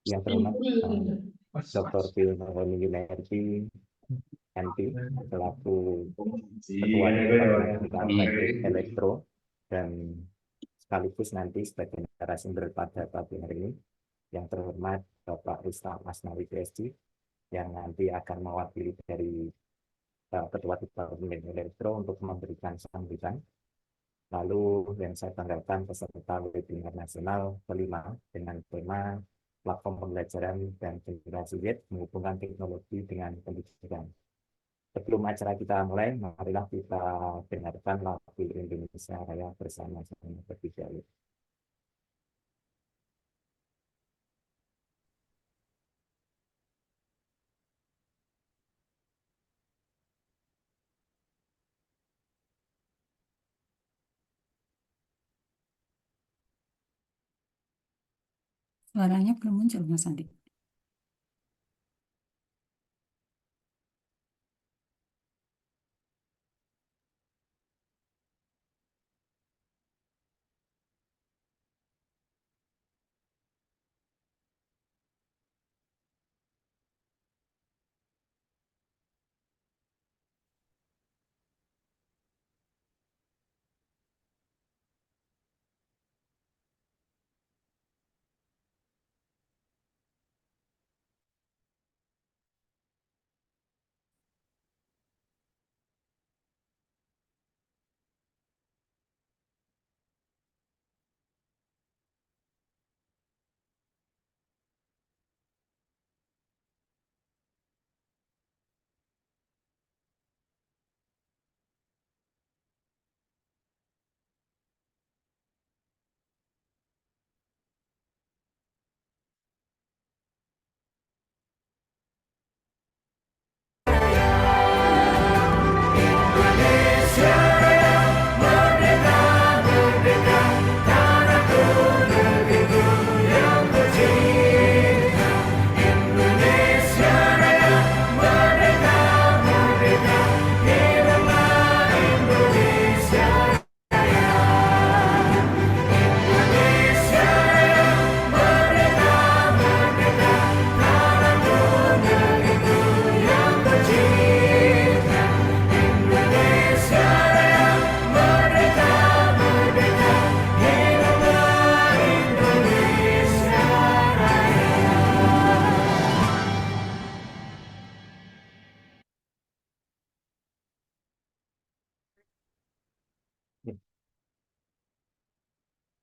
yang terhormat Dr. Bill Yunardi MP selaku Ketua Departemen Teknik Elektro dan sekaligus nanti sebagai narasumber pada pagi hari ini yang terhormat Bapak Rustam Asnawi PhD yang nanti akan mewakili dari Ketua Departemen Elektro untuk memberikan sambutan. Lalu yang saya banggakan peserta webinar nasional kelima dengan tema platform pembelajaran dan generasi Z menghubungkan teknologi dengan pendidikan. Sebelum acara kita mulai, marilah kita dengarkan lagu Indonesia Raya bersama-sama berbicara. Suaranya belum muncul, Mas Andi.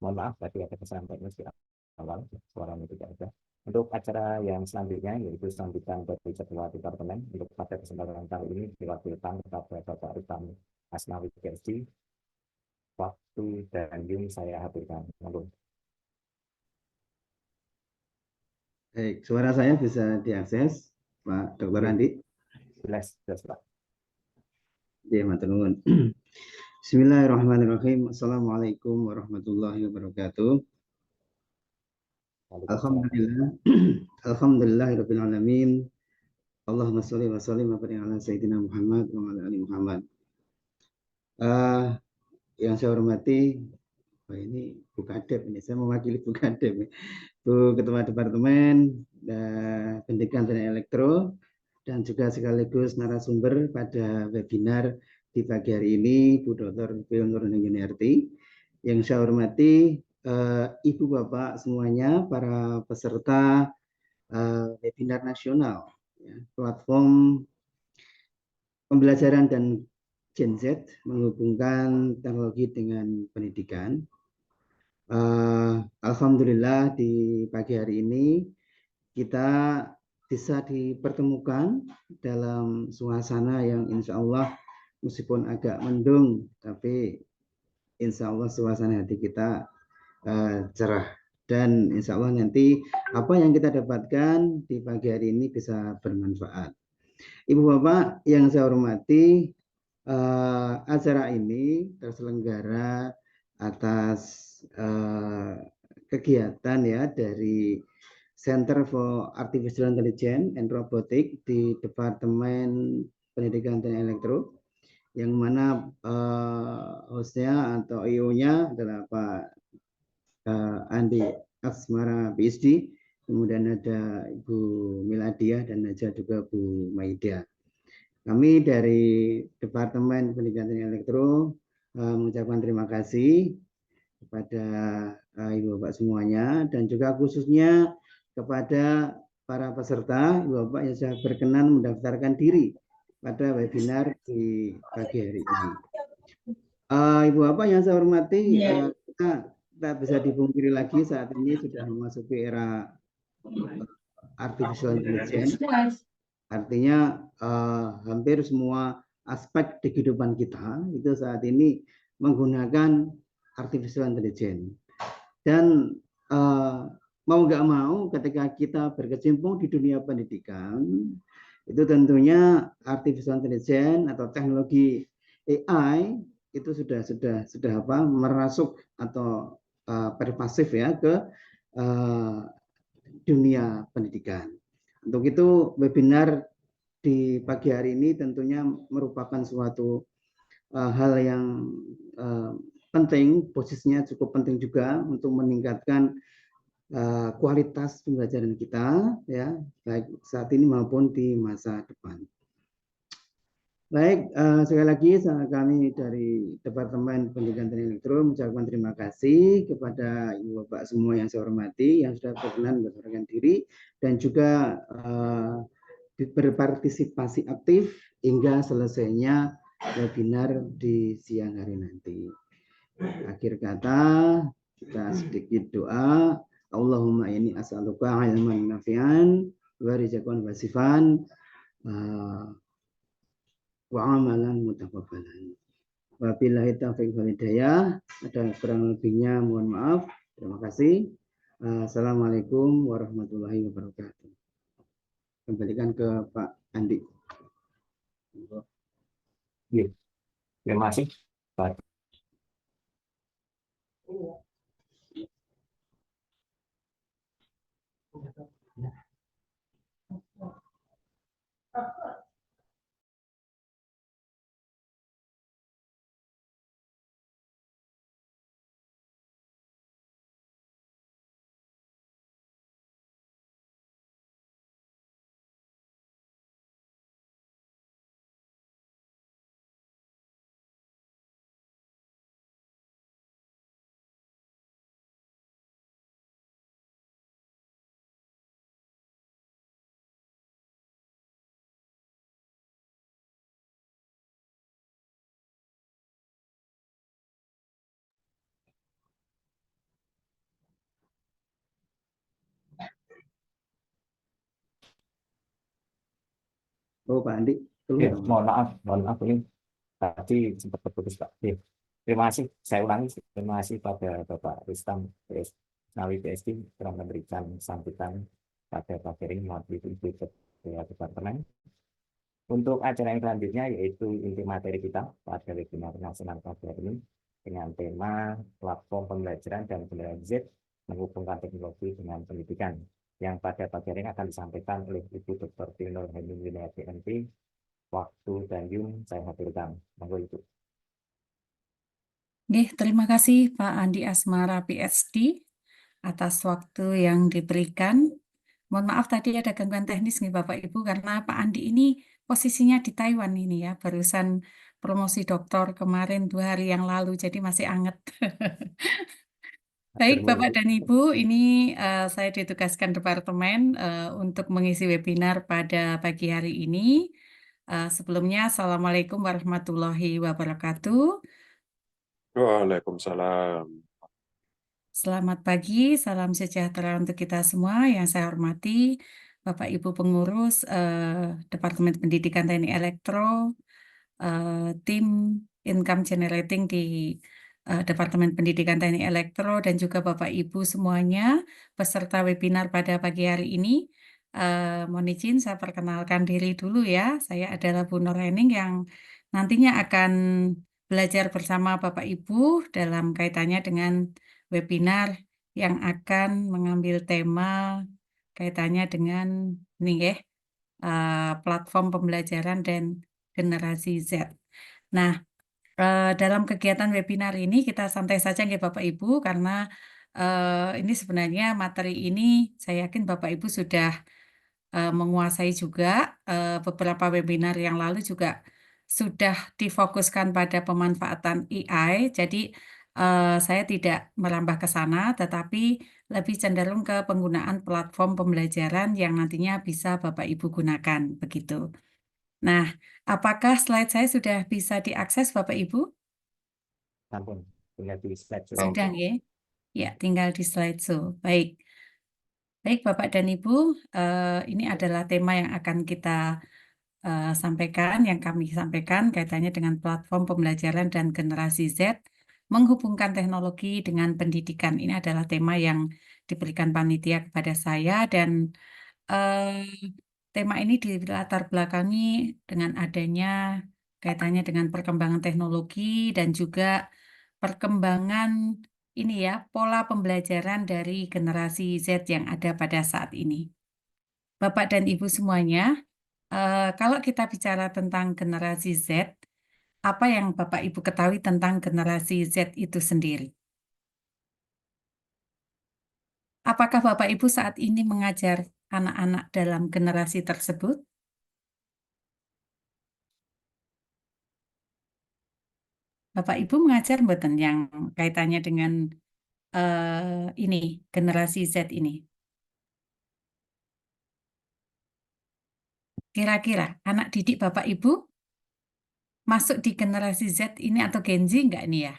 Mohon maaf, tadi ada kesalahan teknis di awal, suaranya tidak ada. Untuk acara yang selanjutnya, yaitu sambutan dari Ketua Departemen, untuk pada kesempatan kali ini diwakilkan kepada Bapak Rustam Asnawi PhD. Waktu dan Yung saya hadirkan. Baik, suara saya bisa diakses, Pak Dr. Andi? Jelas, Pak. Ya, matur nuwun. Bismillahirrahmanirrahim. Assalamualaikum warahmatullahi wabarakatuh. Alhamdulillah. Alhamdulillahirabbil alamin. Allahumma shalli wa sallim wa barik ala sayyidina Muhammad wa ala ali Muhammad. Yang saya hormati, ini Bu Kadep, ini saya mewakili Bu Kadep, Bu Ketua Departemen Pendidikan dan Elektro, dan juga sekaligus narasumber pada webinar di pagi hari ini, Bu Dr. Bill Yunardi. Yang saya hormati Ibu Bapak semuanya, para peserta webinar nasional, ya, platform pembelajaran dan Gen Z menghubungkan teknologi dengan pendidikan. Alhamdulillah di pagi hari ini kita bisa dipertemukan dalam suasana yang insya Allah meskipun agak mendung, tapi insya Allah suasana hati kita cerah. Dan insya Allah nanti apa yang kita dapatkan di pagi hari ini bisa bermanfaat. Ibu Bapak yang saya hormati, acara ini terselenggara atas kegiatan ya dari Center for Artificial Intelligence and Robotics di Departemen Pendidikan dan Elektro, yang mana hostnya atau IO-nya adalah Pak Andi Asmara PhD, kemudian ada Ibu Miladia dan ada juga Bu Maida. Kami dari Departemen Pendidikan Teknik Elektro mengucapkan terima kasih kepada Ibu Bapak semuanya dan juga khususnya kepada para peserta Ibu Bapak yang sudah berkenan mendaftarkan diri pada webinar di pagi hari ini. Ibu Bapak yang saya hormati, kita tak bisa dipungkiri lagi saat ini sudah memasuki era artificial intelligence. Artinya hampir semua aspek di kehidupan kita itu saat ini menggunakan artificial intelligence. Dan mau nggak mau ketika kita berkecimpung di dunia pendidikan, itu tentunya artificial intelligence atau teknologi AI itu sudah merasuk atau pervasif ya ke dunia pendidikan. Untuk itu webinar di pagi hari ini tentunya merupakan suatu hal yang penting, posisinya cukup penting juga untuk meningkatkan kualitas pembelajaran kita, ya, baik saat ini maupun di masa depan. Baik, sekali lagi kami dari Departemen Pendidikan Teknik Elektro mengucapkan terima kasih kepada Ibu Bapak semua yang saya hormati, yang sudah berkenan mendaftarkan diri dan juga berpartisipasi aktif hingga selesainya webinar di siang hari nanti. Akhir kata, kita sedikit doa. Allahumma inni as'aluka ilman nafi'an wa rizqan wasifan wa amalan mutaqabbalan. Wabillahi taufiq wal hidayah. Ada kurang lebihnya mohon maaf. Terima kasih. Assalamualaikum warahmatullahi wabarakatuh. Kembalikan ke Pak Andi. Terima kasih, Pak. Oh, Pak Andi. Mohon maaf ini tadi sempat terputus, Pak. Terima kasih, saya ulangi, terima kasih pada Bapak Rustam Nawi PSD telah memberikan sambutan pada pagi ini melalui Ibu Ketua Departemen. Untuk acara yang selanjutnya yaitu inti materi kita pada webinar nasional pada ini dengan tema platform pembelajaran dan generasi Z menghubungkan teknologi dengan pendidikan, yang pada pagi hari ini akan disampaikan oleh Ibu Dr. Tinor Hemingwinayati MP. Waktu dan Yun saya hadirkan. Monggo Ibu. Terima kasih Pak Andi Asmara PSD atas waktu yang diberikan. Mohon maaf tadi ada gangguan teknis nih Bapak Ibu karena Pak Andi ini posisinya di Taiwan ini ya, barusan promosi doktor kemarin 2 hari yang lalu, jadi masih anget. Baik Bapak dan Ibu, ini saya ditugaskan departemen untuk mengisi webinar pada pagi hari ini. Sebelumnya, Assalamualaikum warahmatullahi wabarakatuh. Waalaikumsalam. Selamat pagi, salam sejahtera untuk kita semua yang saya hormati, Bapak Ibu pengurus Departemen Pendidikan Teknik Elektro, tim Income Generating di Departemen Pendidikan Teknik Elektro, dan juga Bapak Ibu semuanya peserta webinar pada pagi hari ini. Mohon izin saya perkenalkan diri dulu ya. Saya adalah Bu Nurlening yang nantinya akan belajar bersama Bapak Ibu dalam kaitannya dengan webinar yang akan mengambil tema kaitannya dengan ini ya, platform pembelajaran dan generasi Z. Nah, dalam kegiatan webinar ini kita santai saja ya Bapak Ibu karena ini sebenarnya materi ini saya yakin Bapak Ibu sudah menguasai juga. Beberapa webinar yang lalu juga sudah difokuskan pada pemanfaatan AI. Jadi saya tidak merambah ke sana, tetapi lebih cenderung ke penggunaan platform pembelajaran yang nantinya bisa Bapak Ibu gunakan begitu. Nah, apakah slide saya sudah bisa diakses Bapak Ibu? Sampun, tinggal di slide show. Sedang ya? Ya, tinggal di slideshow. Baik. Baik, Bapak dan Ibu, ini adalah tema yang akan kita sampaikan, yang kami sampaikan kaitannya dengan platform pembelajaran dan generasi Z, menghubungkan teknologi dengan pendidikan. Ini adalah tema yang diberikan panitia kepada saya dan eh, tema ini dilatar belakangi dengan adanya kaitannya dengan perkembangan teknologi dan juga perkembangan ini ya, pola pembelajaran dari generasi Z yang ada pada saat ini. Bapak dan Ibu semuanya, kalau kita bicara tentang generasi Z, apa yang Bapak Ibu ketahui tentang generasi Z itu sendiri? Apakah Bapak Ibu saat ini mengajar anak-anak dalam generasi tersebut? Bapak Ibu mengajar mboten yang kaitannya dengan ini generasi Z ini? Kira-kira anak didik Bapak Ibu masuk di generasi Z ini atau Gen Z enggak nih ya?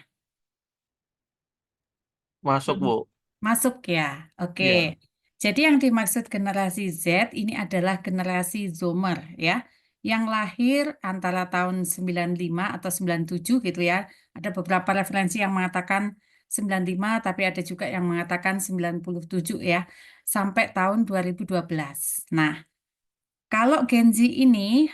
Masuk, Bu. Masuk ya, oke. Iya. Jadi yang dimaksud generasi Z ini adalah generasi Zoomer ya, yang lahir antara tahun 95 atau 97 gitu ya. Ada beberapa referensi yang mengatakan 95, tapi ada juga yang mengatakan 97 ya, sampai tahun 2012. Nah, kalau Gen Z ini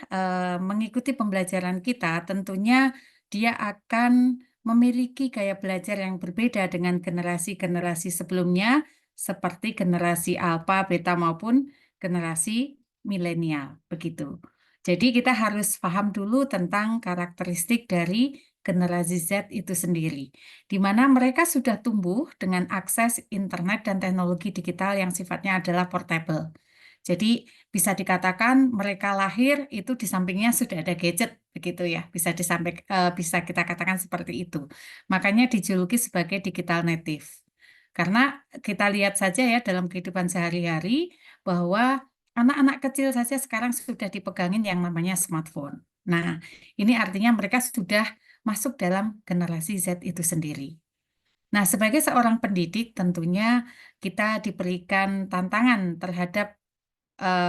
mengikuti pembelajaran kita, tentunya dia akan memiliki gaya belajar yang berbeda dengan generasi-generasi sebelumnya, seperti generasi Alpha, Beta maupun generasi milenial, begitu. Jadi kita harus paham dulu tentang karakteristik dari generasi Z itu sendiri, di mana mereka sudah tumbuh dengan akses internet dan teknologi digital yang sifatnya adalah portable. Jadi bisa dikatakan mereka lahir itu di sampingnya sudah ada gadget begitu ya, bisa kita katakan seperti itu. Makanya dijuluki sebagai digital native. Karena kita lihat saja ya dalam kehidupan sehari-hari bahwa anak-anak kecil saja sekarang sudah dipegangin yang namanya smartphone. Nah, ini artinya mereka sudah masuk dalam generasi Z itu sendiri. Nah, sebagai seorang pendidik tentunya kita diberikan tantangan terhadap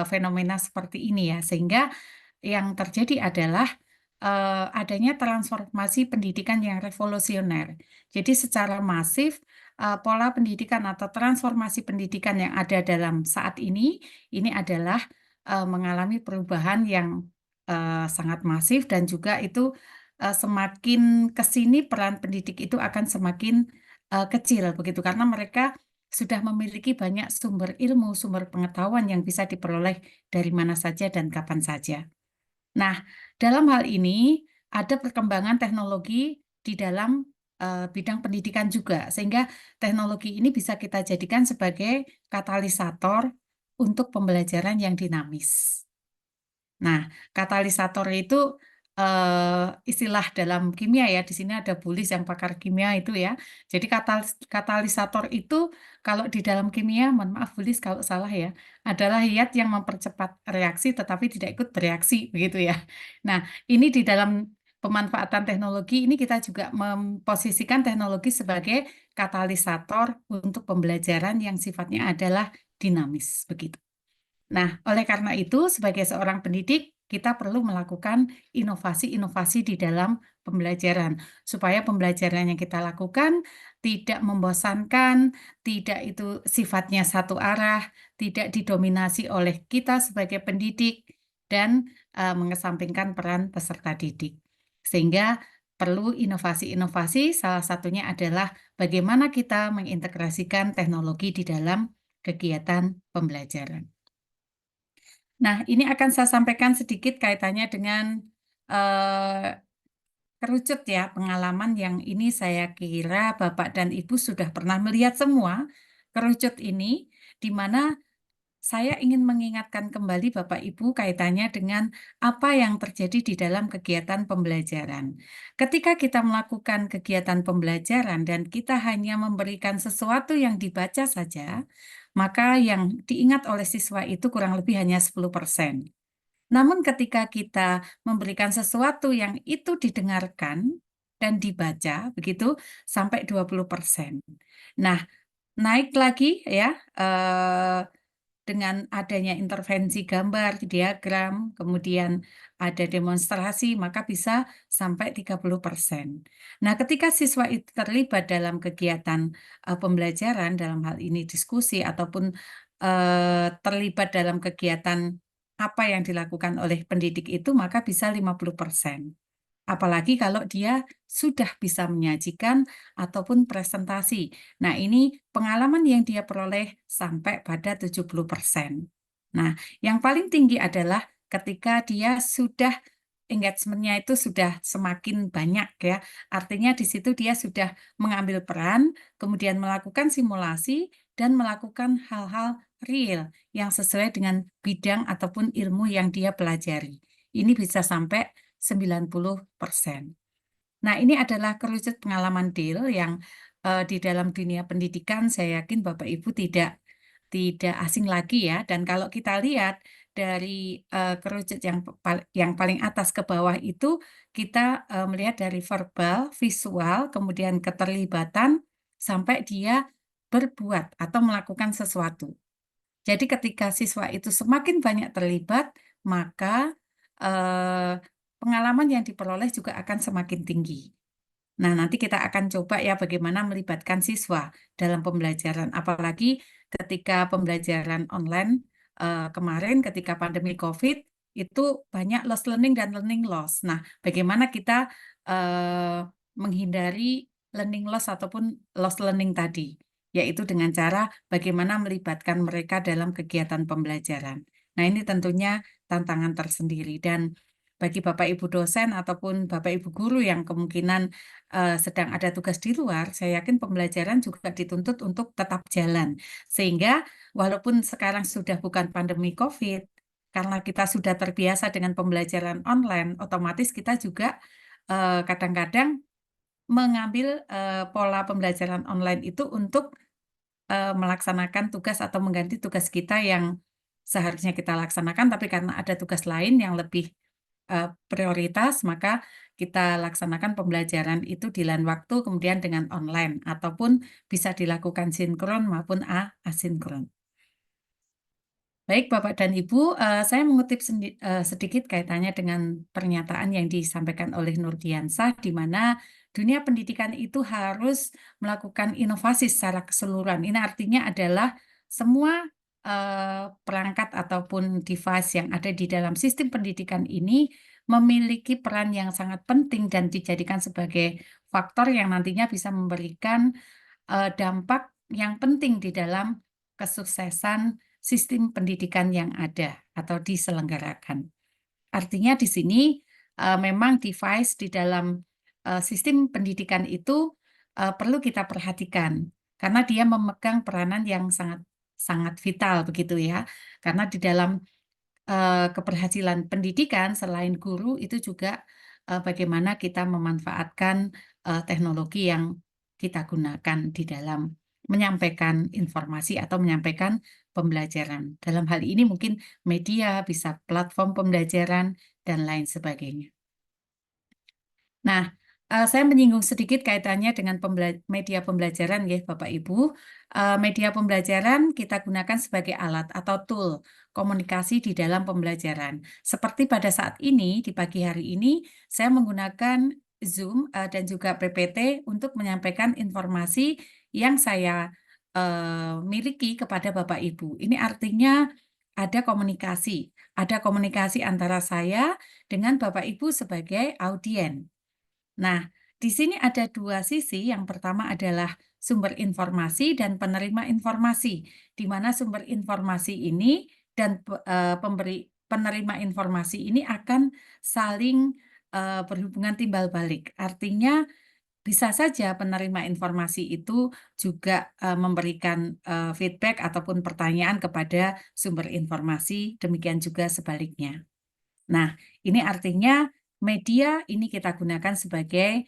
fenomena seperti ini ya, sehingga yang terjadi adalah adanya transformasi pendidikan yang revolusioner. Jadi secara masif pola pendidikan atau transformasi pendidikan yang ada dalam saat ini adalah mengalami perubahan yang sangat masif dan juga itu semakin ke sini peran pendidik itu akan semakin kecil begitu karena mereka sudah memiliki banyak sumber ilmu, sumber pengetahuan yang bisa diperoleh dari mana saja dan kapan saja. Nah, dalam hal ini ada perkembangan teknologi di dalam bidang pendidikan juga, sehingga teknologi ini bisa kita jadikan sebagai katalisator untuk pembelajaran yang dinamis. Nah, katalisator itu istilah dalam kimia ya. Di sini ada Bulis yang pakar kimia itu ya. Jadi katalisator itu kalau di dalam kimia, mohon maaf Bulis kalau salah ya, adalah zat yang mempercepat reaksi tetapi tidak ikut bereaksi begitu ya. Nah, ini di dalam pemanfaatan teknologi ini kita juga memposisikan teknologi sebagai katalisator untuk pembelajaran yang sifatnya adalah dinamis begitu. Nah, oleh karena itu, sebagai seorang pendidik, kita perlu melakukan inovasi-inovasi di dalam pembelajaran, supaya pembelajaran yang kita lakukan tidak membosankan, tidak itu sifatnya satu arah, tidak didominasi oleh kita sebagai pendidik, dan mengesampingkan peran peserta didik. Sehingga perlu inovasi-inovasi, salah satunya adalah bagaimana kita mengintegrasikan teknologi di dalam kegiatan pembelajaran. Nah, ini akan saya sampaikan sedikit kaitannya dengan kerucut ya pengalaman yang ini saya kira Bapak dan Ibu sudah pernah melihat semua kerucut ini, di mana saya ingin mengingatkan kembali Bapak Ibu kaitannya dengan apa yang terjadi di dalam kegiatan pembelajaran. Ketika kita melakukan kegiatan pembelajaran dan kita hanya memberikan sesuatu yang dibaca saja, maka yang diingat oleh siswa itu kurang lebih hanya 10%. Namun ketika kita memberikan sesuatu yang itu didengarkan dan dibaca, begitu, sampai 20%. Nah, naik lagi ya, dengan adanya intervensi gambar, diagram, kemudian ada demonstrasi, maka bisa sampai 30%. Nah, ketika siswa itu terlibat dalam kegiatan pembelajaran, dalam hal ini diskusi, ataupun terlibat dalam kegiatan apa yang dilakukan oleh pendidik itu, maka bisa 50%. Apalagi kalau dia sudah bisa menyajikan ataupun presentasi. Nah, ini pengalaman yang dia peroleh sampai pada 70%. Nah, yang paling tinggi adalah ketika dia sudah engagement-nya itu sudah semakin banyak ya. Artinya di situ dia sudah mengambil peran, kemudian melakukan simulasi dan melakukan hal-hal real yang sesuai dengan bidang ataupun ilmu yang dia pelajari. Ini bisa sampai 90%. Nah, ini adalah kerucut pengalaman deal yang di dalam dunia pendidikan saya yakin Bapak Ibu tidak asing lagi ya. Dan kalau kita lihat dari kerucut yang paling atas ke bawah itu kita melihat dari verbal, visual, kemudian keterlibatan sampai dia berbuat atau melakukan sesuatu. Jadi ketika siswa itu semakin banyak terlibat, maka pengalaman yang diperoleh juga akan semakin tinggi. Nah, nanti kita akan coba ya bagaimana melibatkan siswa dalam pembelajaran. Apalagi ketika pembelajaran online kemarin ketika pandemi COVID, itu banyak lost learning dan learning loss. Nah, bagaimana kita menghindari learning loss ataupun lost learning tadi, yaitu dengan cara bagaimana melibatkan mereka dalam kegiatan pembelajaran. Nah, ini tentunya tantangan tersendiri dan bagi Bapak Ibu dosen ataupun Bapak Ibu guru yang kemungkinan sedang ada tugas di luar, saya yakin pembelajaran juga dituntut untuk tetap jalan. Sehingga walaupun sekarang sudah bukan pandemi COVID, karena kita sudah terbiasa dengan pembelajaran online, otomatis kita juga kadang-kadang mengambil pola pembelajaran online itu untuk melaksanakan tugas atau mengganti tugas kita yang seharusnya kita laksanakan, tapi karena ada tugas lain yang lebih prioritas, maka kita laksanakan pembelajaran itu di lain waktu, kemudian dengan online, ataupun bisa dilakukan sinkron maupun asinkron. Baik, Bapak dan Ibu, saya mengutip sedikit kaitannya dengan pernyataan yang disampaikan oleh Nurdiansah, di mana dunia pendidikan itu harus melakukan inovasi secara keseluruhan. Ini artinya adalah semua perangkat ataupun device yang ada di dalam sistem pendidikan ini memiliki peran yang sangat penting dan dijadikan sebagai faktor yang nantinya bisa memberikan dampak yang penting di dalam kesuksesan sistem pendidikan yang ada atau diselenggarakan. Artinya di sini memang device di dalam sistem pendidikan itu perlu kita perhatikan karena dia memegang peranan yang sangat vital begitu ya. Karena di dalam keberhasilan pendidikan selain guru itu juga bagaimana kita memanfaatkan teknologi yang kita gunakan di dalam menyampaikan informasi atau menyampaikan pembelajaran. Dalam hal ini mungkin media, bisa platform pembelajaran, dan lain sebagainya. Nah, saya menyinggung sedikit kaitannya dengan media pembelajaran ya Bapak Ibu. Media pembelajaran kita gunakan sebagai alat atau tool komunikasi di dalam pembelajaran. Seperti pada saat ini, di pagi hari ini, saya menggunakan Zoom dan juga PPT untuk menyampaikan informasi yang saya miliki kepada Bapak Ibu. Ini artinya ada komunikasi antara saya dengan Bapak Ibu sebagai audien. Nah, di sini ada dua sisi. Yang pertama adalah sumber informasi dan penerima informasi, di mana sumber informasi ini dan penerima informasi ini akan saling berhubungan timbal balik. Artinya bisa saja penerima informasi itu juga memberikan feedback ataupun pertanyaan kepada sumber informasi, demikian juga sebaliknya. Nah, ini artinya media ini kita gunakan sebagai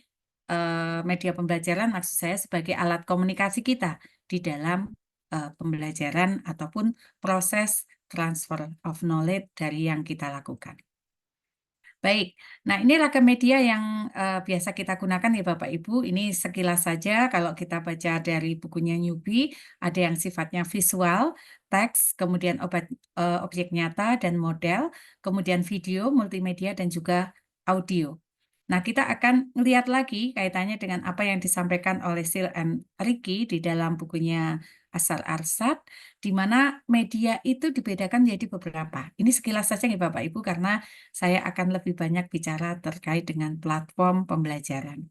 media pembelajaran, maksud saya sebagai alat komunikasi kita di dalam pembelajaran ataupun proses transfer of knowledge dari yang kita lakukan. Baik, nah ini ragam media yang biasa kita gunakan ya Bapak Ibu. Ini sekilas saja kalau kita baca dari bukunya Newbie, ada yang sifatnya visual, teks, kemudian objek nyata dan model, kemudian video, multimedia, dan juga audio. Nah, kita akan melihat lagi kaitannya dengan apa yang disampaikan oleh Sil and Ricky di dalam bukunya Asal Arsat, di mana media itu dibedakan menjadi beberapa. Ini sekilas saja ya Bapak Ibu, karena saya akan lebih banyak bicara terkait dengan platform pembelajaran.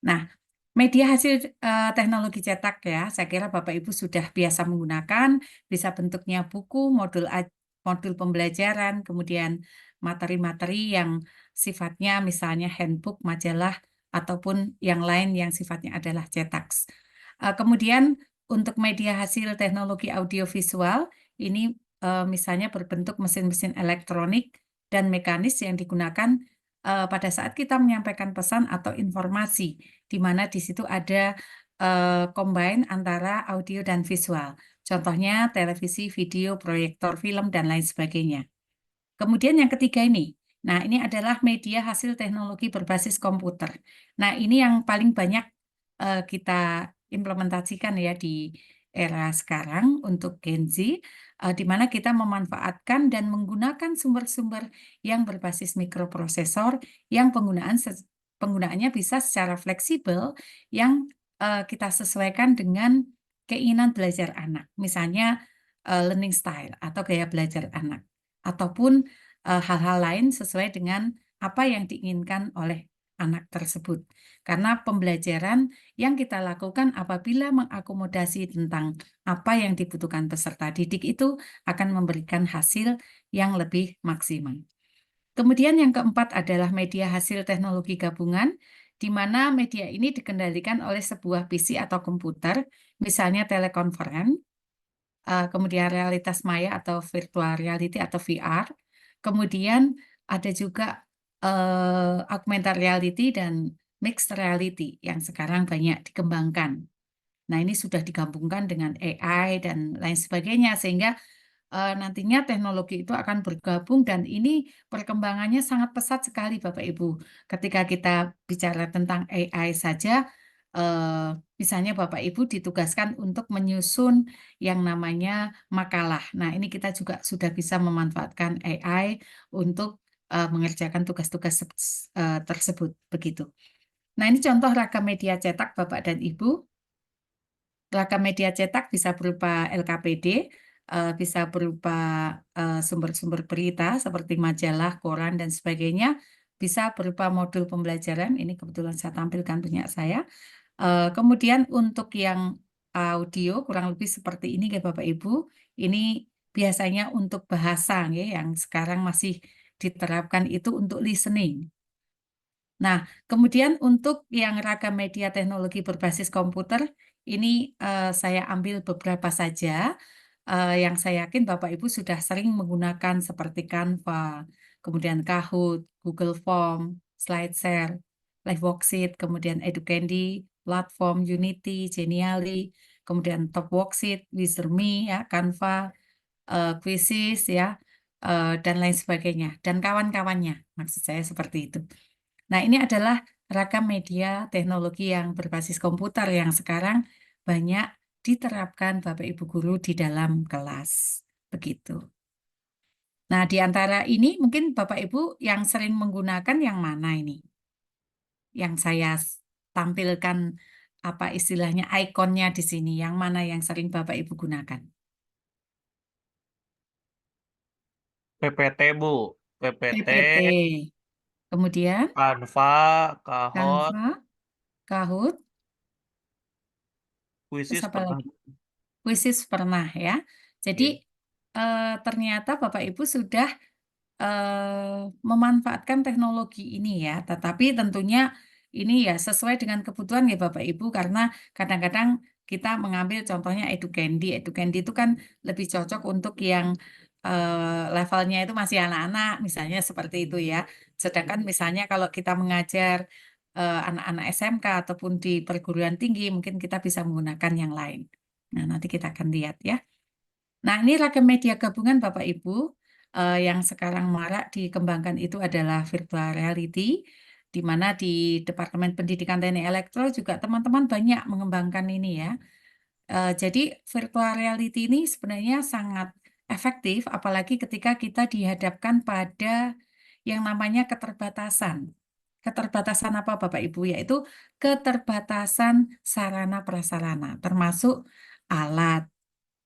Nah, media hasil teknologi cetak ya, saya kira Bapak Ibu sudah biasa menggunakan, bisa bentuknya buku, modul pembelajaran, kemudian materi-materi yang sifatnya misalnya handbook, majalah, ataupun yang lain yang sifatnya adalah cetak. Kemudian untuk media hasil teknologi audiovisual, ini misalnya berbentuk mesin-mesin elektronik dan mekanis yang digunakan pada saat kita menyampaikan pesan atau informasi, di mana di situ ada combine antara audio dan visual. Contohnya televisi, video, proyektor, film, dan lain sebagainya. Kemudian yang ketiga ini, nah ini adalah media hasil teknologi berbasis komputer. Nah ini yang paling banyak kita implementasikan ya di era sekarang untuk Gen Z, di mana kita memanfaatkan dan menggunakan sumber-sumber yang berbasis mikroprosesor yang penggunaannya bisa secara fleksibel yang kita sesuaikan dengan keinginan belajar anak. Misalnya learning style atau gaya belajar anak. Ataupun hal-hal lain sesuai dengan apa yang diinginkan oleh anak tersebut. Karena pembelajaran yang kita lakukan apabila mengakomodasi tentang apa yang dibutuhkan peserta didik itu akan memberikan hasil yang lebih maksimal. Kemudian yang keempat adalah media hasil teknologi gabungan, di mana media ini dikendalikan oleh sebuah PC atau komputer, misalnya telekonferensi, kemudian realitas maya atau virtual reality atau VR, kemudian ada juga augmented reality dan mixed reality yang sekarang banyak dikembangkan. Nah, ini sudah digabungkan dengan AI dan lain sebagainya, sehingga nantinya teknologi itu akan bergabung dan ini perkembangannya sangat pesat sekali Bapak Ibu. Ketika kita bicara tentang AI saja, misalnya Bapak Ibu ditugaskan untuk menyusun yang namanya makalah. Nah, ini kita juga sudah bisa memanfaatkan AI untuk mengerjakan tugas-tugas tersebut begitu. Nah, ini contoh ragam media cetak Bapak dan Ibu. Ragam media cetak bisa berupa LKPD, bisa berupa sumber-sumber berita seperti majalah, koran, dan sebagainya. Bisa berupa modul pembelajaran, ini kebetulan saya tampilkan punya saya. Kemudian untuk yang audio kurang lebih seperti ini ya Bapak Ibu. Ini biasanya untuk bahasa ya, yang sekarang masih diterapkan itu untuk listening. Nah, kemudian untuk yang ragam media teknologi berbasis komputer, ini saya ambil beberapa saja yang saya yakin Bapak Ibu sudah sering menggunakan seperti Canva, kemudian Kahoot, Google Form, SlideShare, LiveWorksheet, kemudian Educandy, platform Unity, Genially, kemudian Top Worksheet, Wizardme, ya, Canva, Quizzes, ya, dan lain sebagainya, dan kawan-kawannya, maksud saya seperti itu. Nah, ini adalah ragam media teknologi yang berbasis komputer yang sekarang banyak diterapkan Bapak Ibu guru di dalam kelas. Begitu. Nah, di antara ini mungkin Bapak Ibu yang sering menggunakan yang mana ini? Yang saya tampilkan apa istilahnya ikonnya di sini, yang mana yang sering Bapak Ibu gunakan? PPT, Bu. PPT, PPT. Kemudian Canva, Kahoot, Canva, Kahoot, terus Quizzes apa pernah. lagi? Quizzes pernah ya. Jadi Iya. ternyata Bapak Ibu sudah memanfaatkan teknologi ini ya, tetapi tentunya ini ya sesuai dengan kebutuhan ya Bapak Ibu, karena kadang-kadang kita mengambil contohnya Educandi. Educandi itu kan lebih cocok untuk yang levelnya itu masih anak-anak, misalnya seperti itu ya. Sedangkan misalnya kalau kita mengajar anak-anak SMK ataupun di perguruan tinggi, mungkin kita bisa menggunakan yang lain. Nah, nanti kita akan lihat ya. Nah, ini ragam media gabungan Bapak Ibu yang sekarang marak dikembangkan itu adalah virtual reality, di mana di Departemen Pendidikan Teknik Elektro juga teman-teman banyak mengembangkan ini ya. Jadi virtual reality ini sebenarnya sangat efektif, apalagi ketika kita dihadapkan pada yang namanya keterbatasan. Keterbatasan apa Bapak Ibu? Yaitu keterbatasan sarana prasarana, termasuk alat,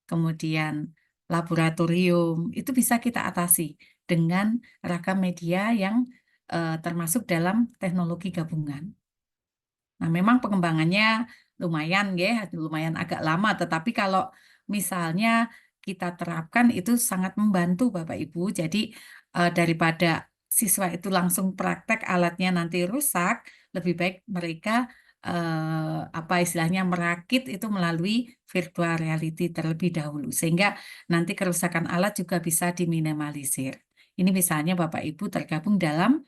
kemudian laboratorium, itu bisa kita atasi dengan ragam media yang termasuk dalam teknologi gabungan. Nah, memang pengembangannya lumayan ya, lumayan agak lama, tetapi kalau misalnya kita terapkan itu sangat membantu Bapak Ibu. Jadi daripada siswa itu langsung praktek alatnya nanti rusak, lebih baik mereka apa istilahnya merakit itu melalui virtual reality terlebih dahulu, sehingga nanti kerusakan alat juga bisa diminimalisir. Ini misalnya Bapak Ibu tergabung dalam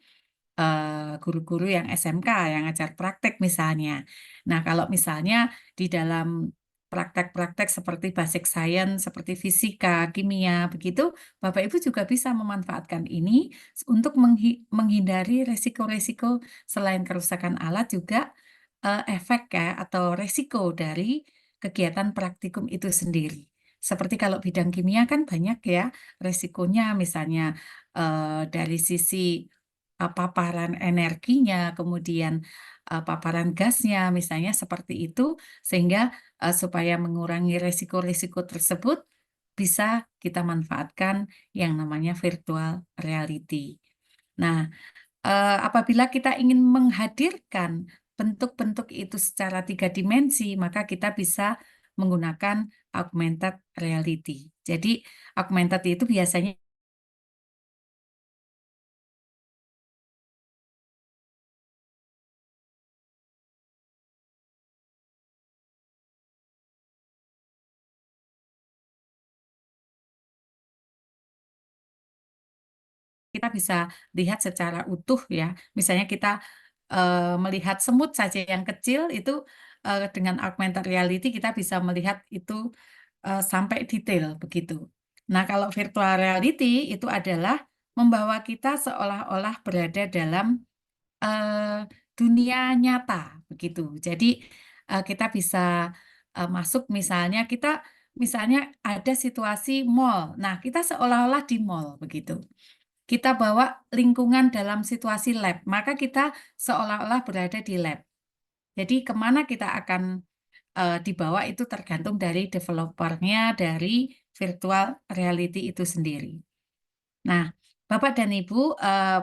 guru-guru yang SMK yang ajar praktek misalnya. Nah, kalau misalnya di dalam praktek-praktek seperti basic science, seperti fisika, kimia, begitu, Bapak Ibu juga bisa memanfaatkan ini untuk menghindari resiko-resiko selain kerusakan alat juga efek ya atau resiko dari kegiatan praktikum itu sendiri. Seperti kalau bidang kimia kan banyak ya resikonya, misalnya dari sisi paparan energinya, kemudian paparan gasnya, misalnya seperti itu, sehingga supaya mengurangi risiko-risiko tersebut, bisa kita manfaatkan yang namanya virtual reality. Nah, apabila kita ingin menghadirkan bentuk-bentuk itu secara 3 dimensi, maka kita bisa menggunakan augmented reality. Jadi, augmented itu biasanya kita bisa lihat secara utuh ya. Misalnya kita melihat semut saja yang kecil itu dengan augmented reality kita bisa melihat itu sampai detail begitu. Nah, kalau virtual reality itu adalah membawa kita seolah-olah berada dalam dunia nyata begitu. Jadi kita bisa masuk misalnya ada situasi mall. Nah, kita seolah-olah di mall begitu. Kita bawa lingkungan dalam situasi lab, maka kita seolah-olah berada di lab. Jadi kemana kita akan dibawa itu tergantung dari developernya, dari virtual reality itu sendiri. Nah, Bapak dan Ibu,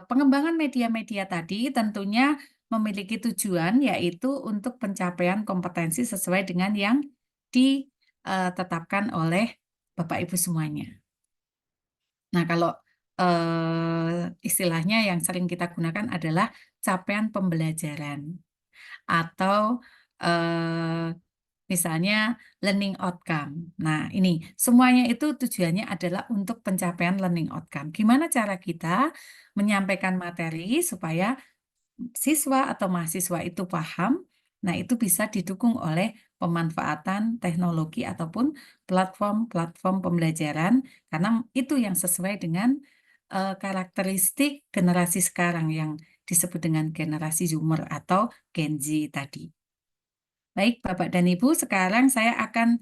pengembangan media-media tadi tentunya memiliki tujuan yaitu untuk pencapaian kompetensi sesuai dengan yang ditetapkan oleh Bapak Ibu semuanya. Nah, kalau istilahnya yang sering kita gunakan adalah capaian pembelajaran atau misalnya learning outcome. Nah, ini semuanya itu tujuannya adalah untuk pencapaian learning outcome. Gimana cara kita menyampaikan materi supaya siswa atau mahasiswa itu paham? Nah, itu bisa didukung oleh pemanfaatan teknologi ataupun platform-platform pembelajaran, karena itu yang sesuai dengan karakteristik generasi sekarang yang disebut dengan generasi Zoomer atau Gen Z tadi. Baik, Bapak dan Ibu, sekarang saya akan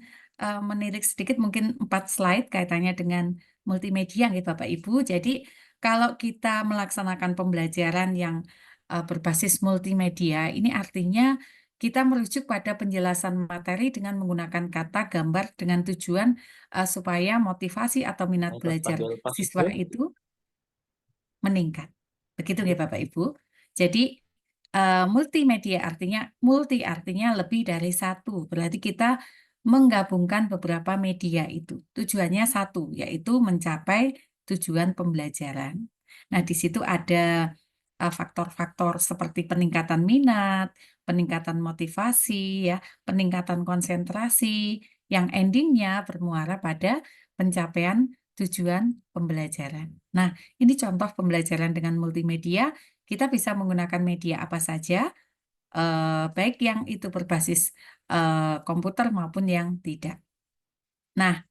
menilik sedikit mungkin 4 slide kaitannya dengan multimedia ya Bapak Ibu. Jadi kalau kita melaksanakan pembelajaran yang berbasis multimedia, ini artinya kita merujuk pada penjelasan materi dengan menggunakan kata gambar dengan tujuan supaya motivasi atau minat belajar siswa itu meningkat. Begitu ya Bapak Ibu. Jadi multimedia artinya lebih dari satu. Berarti kita menggabungkan beberapa media itu. Tujuannya satu, yaitu mencapai tujuan pembelajaran. Nah, di situ ada faktor-faktor seperti peningkatan minat, peningkatan motivasi, ya, peningkatan konsentrasi, yang endingnya bermuara pada pencapaian tujuan pembelajaran. Nah, ini contoh pembelajaran dengan multimedia. Kita bisa menggunakan media apa saja, baik yang itu berbasis komputer maupun yang tidak. Nah,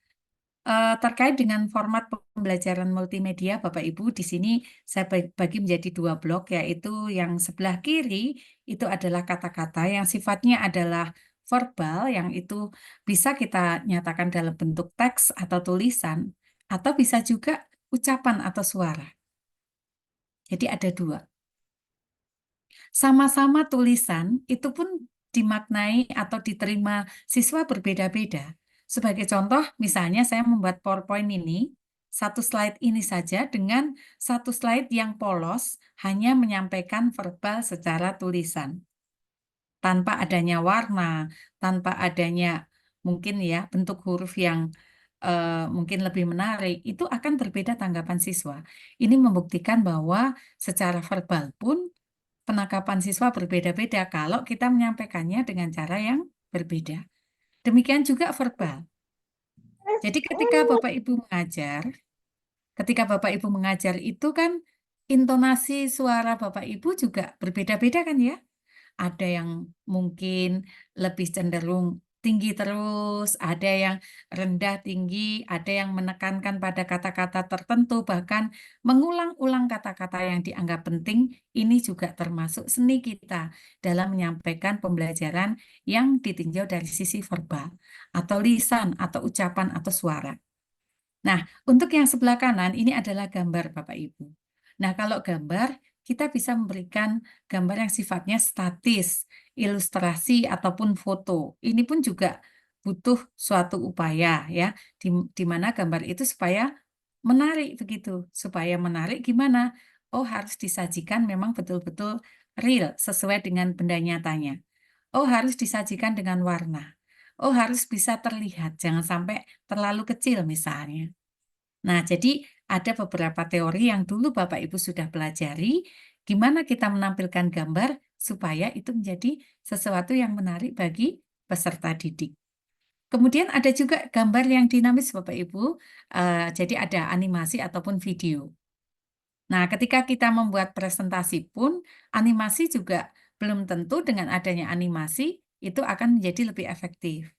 terkait dengan format pembelajaran multimedia, Bapak Ibu, di sini saya bagi menjadi 2 blok, yaitu yang sebelah kiri itu adalah kata-kata yang sifatnya adalah verbal, yang itu bisa kita nyatakan dalam bentuk teks atau tulisan, atau bisa juga ucapan atau suara. Jadi ada 2. Sama-sama tulisan itu pun dimaknai atau diterima siswa berbeda-beda. Sebagai contoh, misalnya saya membuat PowerPoint ini, 1 slide ini saja dengan 1 slide yang polos hanya menyampaikan verbal secara tulisan. Tanpa adanya warna, tanpa adanya mungkin ya bentuk huruf yang mungkin lebih menarik, itu akan berbeda tanggapan siswa. Ini membuktikan bahwa secara verbal pun penangkapan siswa berbeda-beda kalau kita menyampaikannya dengan cara yang berbeda. Demikian juga verbal. Jadi ketika Bapak Ibu mengajar itu kan intonasi suara Bapak Ibu juga berbeda-beda kan ya? Ada yang mungkin lebih cenderung tinggi terus, ada yang rendah tinggi, ada yang menekankan pada kata-kata tertentu, bahkan mengulang-ulang kata-kata yang dianggap penting. Ini juga termasuk seni kita dalam menyampaikan pembelajaran yang ditinjau dari sisi verbal, atau lisan, atau ucapan, atau suara. Nah, untuk yang sebelah kanan ini adalah gambar Bapak Ibu. Nah, kalau gambar, kita bisa memberikan gambar yang sifatnya statis, ilustrasi ataupun foto. Ini pun juga butuh suatu upaya ya, di mana gambar itu supaya menarik begitu. Supaya menarik gimana? Oh, harus disajikan memang betul-betul real sesuai dengan benda nyatanya. Oh, harus disajikan dengan warna. Oh, harus bisa terlihat, jangan sampai terlalu kecil misalnya. Nah, jadi ada beberapa teori yang dulu Bapak Ibu sudah pelajari, gimana kita menampilkan gambar supaya itu menjadi sesuatu yang menarik bagi peserta didik. Kemudian ada juga gambar yang dinamis Bapak Ibu, jadi ada animasi ataupun video. Nah, ketika kita membuat presentasi pun, animasi juga belum tentu dengan adanya animasi itu akan menjadi lebih efektif.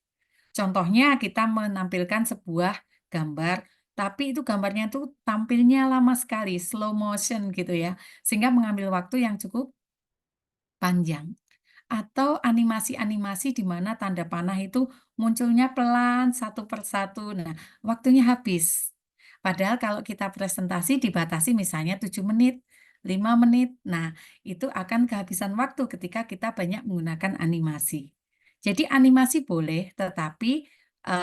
Contohnya kita menampilkan sebuah gambar, tapi itu gambarnya tuh tampilnya lama sekali, slow motion gitu ya, sehingga mengambil waktu yang cukup panjang. Atau animasi-animasi di mana tanda panah itu munculnya pelan satu persatu. Nah, waktunya habis. Padahal kalau kita presentasi dibatasi misalnya 7 menit, 5 menit. Nah, itu akan kehabisan waktu ketika kita banyak menggunakan animasi. Jadi animasi boleh, tetapi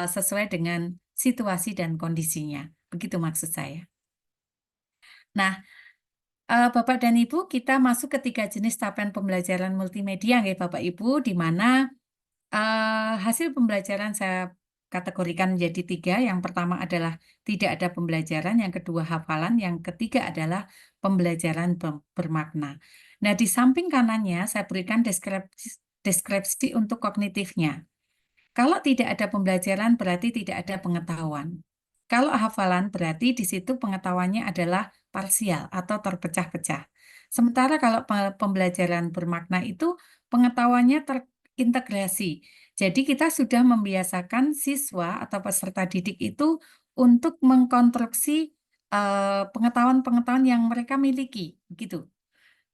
sesuai dengan situasi dan kondisinya. Begitu maksud saya. Nah, Bapak dan Ibu, kita masuk ke 3 jenis capaian pembelajaran multimedia ya Bapak Ibu, di mana hasil pembelajaran saya kategorikan menjadi 3. Yang pertama adalah tidak ada pembelajaran, yang kedua hafalan, yang ketiga adalah pembelajaran bermakna. Nah, di samping kanannya saya berikan deskripsi untuk kognitifnya. Kalau tidak ada pembelajaran berarti tidak ada pengetahuan. Kalau hafalan berarti di situ pengetahuannya adalah parsial atau terpecah-pecah. Sementara kalau pembelajaran bermakna itu pengetahuannya terintegrasi. Jadi kita sudah membiasakan siswa atau peserta didik itu untuk mengkonstruksi pengetahuan-pengetahuan yang mereka miliki, begitu.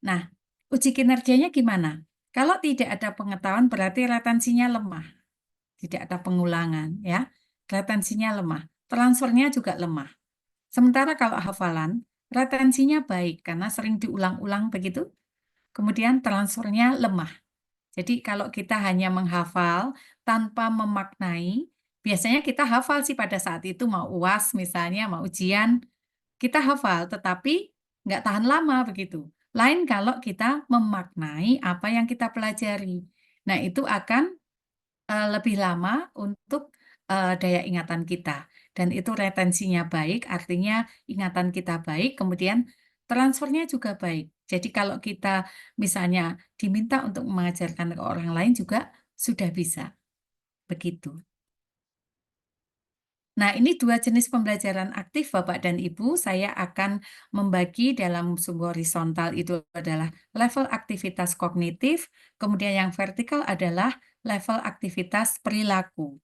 Nah, uji kinerjanya gimana? Kalau tidak ada pengetahuan berarti retensinya lemah. Tidak ada pengulangan ya, retensinya lemah, transfernya juga lemah. Sementara kalau hafalan, retensinya baik karena sering diulang-ulang begitu, kemudian transfernya lemah. Jadi kalau kita hanya menghafal tanpa memaknai, biasanya kita hafal sih pada saat itu mau UAS misalnya, mau ujian, kita hafal tetapi nggak tahan lama begitu. Lain kalau kita memaknai apa yang kita pelajari. Nah, itu akan lebih lama untuk daya ingatan kita. Dan itu retensinya baik, artinya ingatan kita baik, kemudian transfernya juga baik. Jadi kalau kita misalnya diminta untuk mengajarkan ke orang lain juga sudah bisa. Begitu. Nah, ini dua jenis pembelajaran aktif, Bapak dan Ibu. Saya akan membagi dalam sumber horizontal itu adalah level aktivitas kognitif, kemudian yang vertikal adalah level aktivitas perilaku,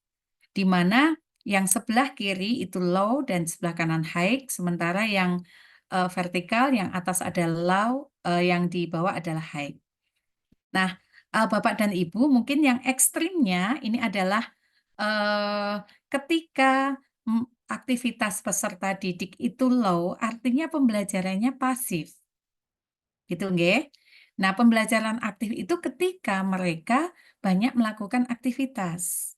di mana yang sebelah kiri itu low dan sebelah kanan high, sementara yang vertikal, yang atas ada low, yang di bawah adalah high. Nah, Bapak dan Ibu, mungkin yang ekstrimnya ini adalah ketika aktivitas peserta didik itu low, artinya pembelajarannya pasif. Gitu nggih. Nah, pembelajaran aktif itu ketika mereka banyak melakukan aktivitas.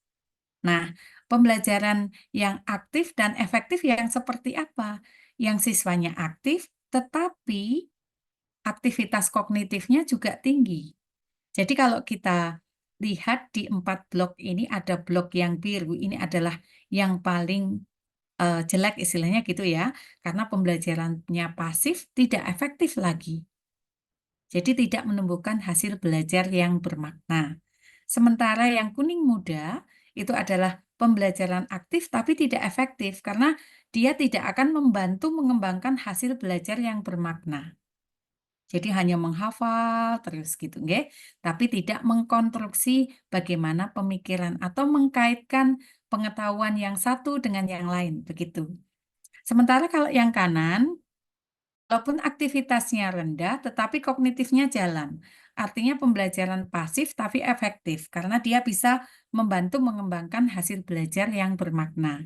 Nah, pembelajaran yang aktif dan efektif yang seperti apa? Yang siswanya aktif, tetapi aktivitas kognitifnya juga tinggi. Jadi kalau kita lihat di 4 blok ini ada blok yang biru, ini adalah yang paling jelek istilahnya gitu ya, karena pembelajarannya pasif tidak efektif lagi. Jadi tidak menumbuhkan hasil belajar yang bermakna. Sementara yang kuning muda itu adalah pembelajaran aktif tapi tidak efektif karena dia tidak akan membantu mengembangkan hasil belajar yang bermakna. Jadi hanya menghafal terus gitu, nggih, tapi tidak mengkonstruksi bagaimana pemikiran atau mengkaitkan pengetahuan yang satu dengan yang lain, begitu. Sementara kalau yang kanan, walaupun aktivitasnya rendah, tetapi kognitifnya jalan. Artinya pembelajaran pasif tapi efektif, karena dia bisa membantu mengembangkan hasil belajar yang bermakna.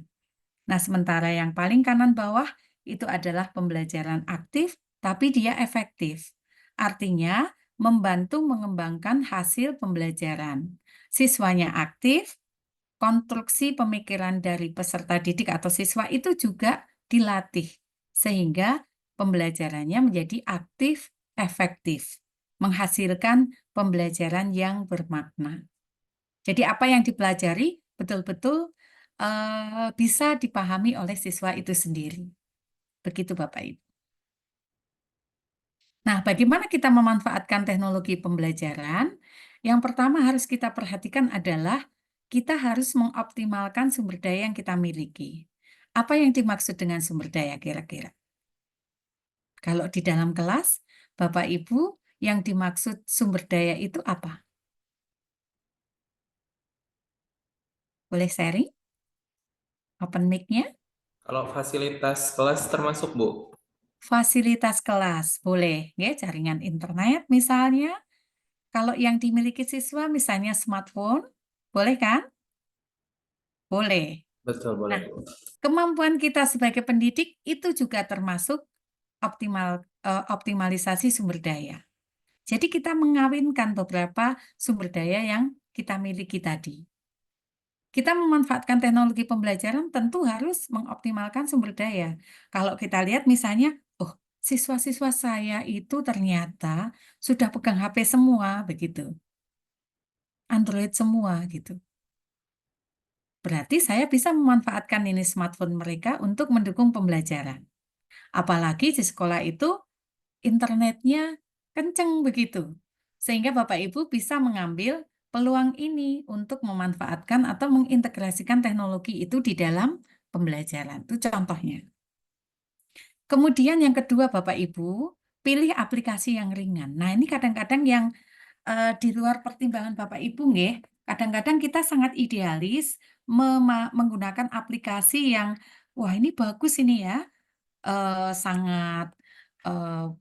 Nah, sementara yang paling kanan bawah itu adalah pembelajaran aktif, tapi dia efektif. Artinya, membantu mengembangkan hasil pembelajaran. Siswanya aktif, konstruksi pemikiran dari peserta didik atau siswa itu juga dilatih, sehingga pembelajarannya menjadi aktif, efektif, menghasilkan pembelajaran yang bermakna. Jadi apa yang dipelajari betul-betul bisa dipahami oleh siswa itu sendiri. Begitu Bapak Ibu. Nah, bagaimana kita memanfaatkan teknologi pembelajaran? Yang pertama harus kita perhatikan adalah kita harus mengoptimalkan sumber daya yang kita miliki. Apa yang dimaksud dengan sumber daya kira-kira? Kalau di dalam kelas, Bapak Ibu, yang dimaksud sumber daya itu apa? Boleh sharing? Open mic-nya? Kalau fasilitas kelas termasuk, Bu? Fasilitas kelas, boleh ya, jaringan internet misalnya. Kalau yang dimiliki siswa misalnya smartphone, boleh kan? Boleh. Betul, boleh, Nah, Bu. kemampuan kita sebagai pendidik itu juga termasuk optimalisasi sumber daya. Jadi kita mengawinkan beberapa sumber daya yang kita miliki tadi. Kita memanfaatkan teknologi pembelajaran tentu harus mengoptimalkan sumber daya. Kalau kita lihat misalnya, oh, siswa-siswa saya itu ternyata sudah pegang HP semua, begitu. Android semua, gitu. Berarti saya bisa memanfaatkan ini smartphone mereka untuk mendukung pembelajaran. Apalagi di sekolah itu internetnya kenceng begitu. Sehingga Bapak Ibu bisa mengambil peluang ini untuk memanfaatkan atau mengintegrasikan teknologi itu di dalam pembelajaran. Itu contohnya. Kemudian yang kedua Bapak Ibu, pilih aplikasi yang ringan. Nah, ini kadang-kadang yang di luar pertimbangan Bapak Ibu nggih, kadang-kadang kita sangat idealis menggunakan aplikasi yang wah ini bagus ini ya, sangat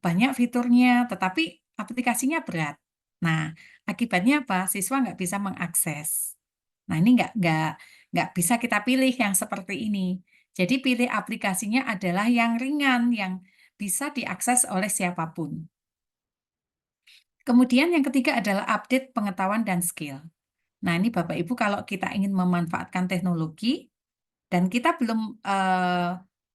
banyak fiturnya, tetapi aplikasinya berat. Nah, akibatnya apa? Siswa nggak bisa mengakses. Nah, ini nggak bisa kita pilih yang seperti ini. Jadi pilih aplikasinya adalah yang ringan, yang bisa diakses oleh siapapun. Kemudian yang ketiga adalah update pengetahuan dan skill. Nah, ini Bapak Ibu kalau kita ingin memanfaatkan teknologi dan kita belum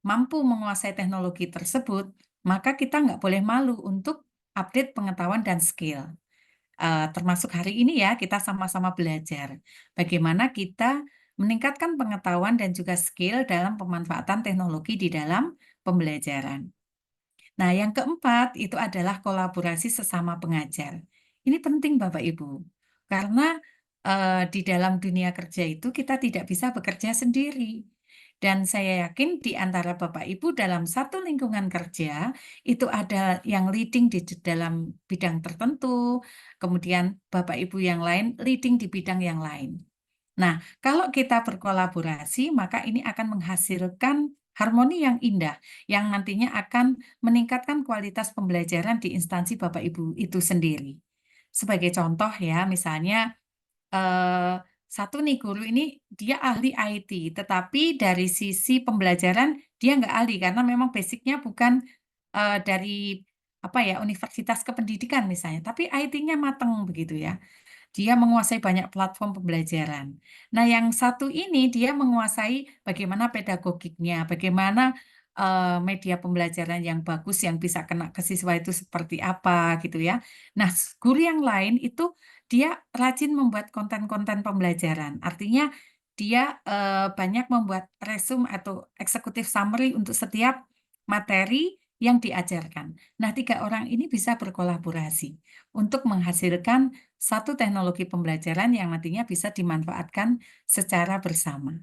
mampu menguasai teknologi tersebut, maka kita nggak boleh malu untuk update pengetahuan dan skill. Termasuk hari ini ya, kita sama-sama belajar bagaimana kita meningkatkan pengetahuan dan juga skill dalam pemanfaatan teknologi di dalam pembelajaran. Nah, yang keempat itu adalah kolaborasi sesama pengajar. Ini penting Bapak Ibu, karena di dalam dunia kerja itu kita tidak bisa bekerja sendiri. Dan saya yakin di antara Bapak Ibu dalam satu lingkungan kerja itu ada yang leading di dalam bidang tertentu, kemudian Bapak Ibu yang lain leading di bidang yang lain. Nah, kalau kita berkolaborasi, maka ini akan menghasilkan harmoni yang indah, yang nantinya akan meningkatkan kualitas pembelajaran di instansi Bapak Ibu itu sendiri. Sebagai contoh ya, misalnya satu nih guru ini dia ahli IT, tetapi dari sisi pembelajaran dia nggak ahli karena memang basicnya bukan dari apa ya universitas kependidikan misalnya, tapi IT-nya mateng begitu ya. Dia menguasai banyak platform pembelajaran. Nah, yang satu ini dia menguasai bagaimana pedagogiknya, bagaimana media pembelajaran yang bagus yang bisa kena ke siswa itu seperti apa gitu ya. Nah, guru yang lain itu dia rajin membuat konten-konten pembelajaran. Artinya dia banyak membuat resume atau executive summary untuk setiap materi yang diajarkan. Nah, tiga orang ini bisa berkolaborasi untuk menghasilkan satu teknologi pembelajaran yang nantinya bisa dimanfaatkan secara bersama.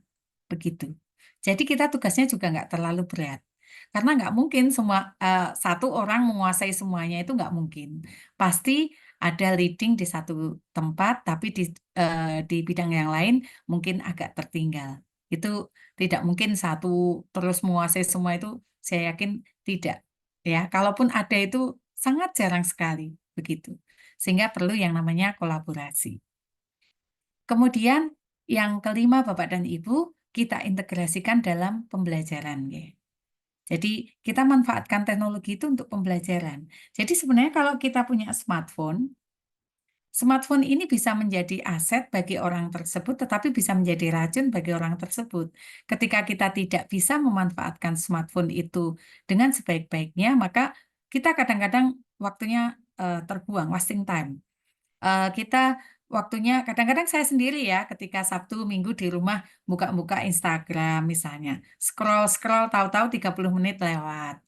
Begitu. Jadi kita tugasnya juga nggak terlalu berat. Karena nggak mungkin semua satu orang menguasai semuanya itu nggak mungkin. Pasti ada leading di satu tempat, tapi di bidang yang lain mungkin agak tertinggal. Itu tidak mungkin satu terus menguasai semua itu, saya yakin tidak. Ya, kalaupun ada itu sangat jarang sekali begitu. Sehingga perlu yang namanya kolaborasi. Kemudian yang kelima Bapak dan Ibu, kita integrasikan dalam pembelajaran. Ya. Jadi kita manfaatkan teknologi itu untuk pembelajaran. Jadi sebenarnya kalau kita punya smartphone, smartphone ini bisa menjadi aset bagi orang tersebut, tetapi bisa menjadi racun bagi orang tersebut. Ketika kita tidak bisa memanfaatkan smartphone itu dengan sebaik-baiknya, maka kita kadang-kadang waktunya terbuang, wasting time. Kita waktunya kadang-kadang saya sendiri ya ketika Sabtu Minggu di rumah buka-buka Instagram misalnya scroll tahu-tahu 30 menit lewat.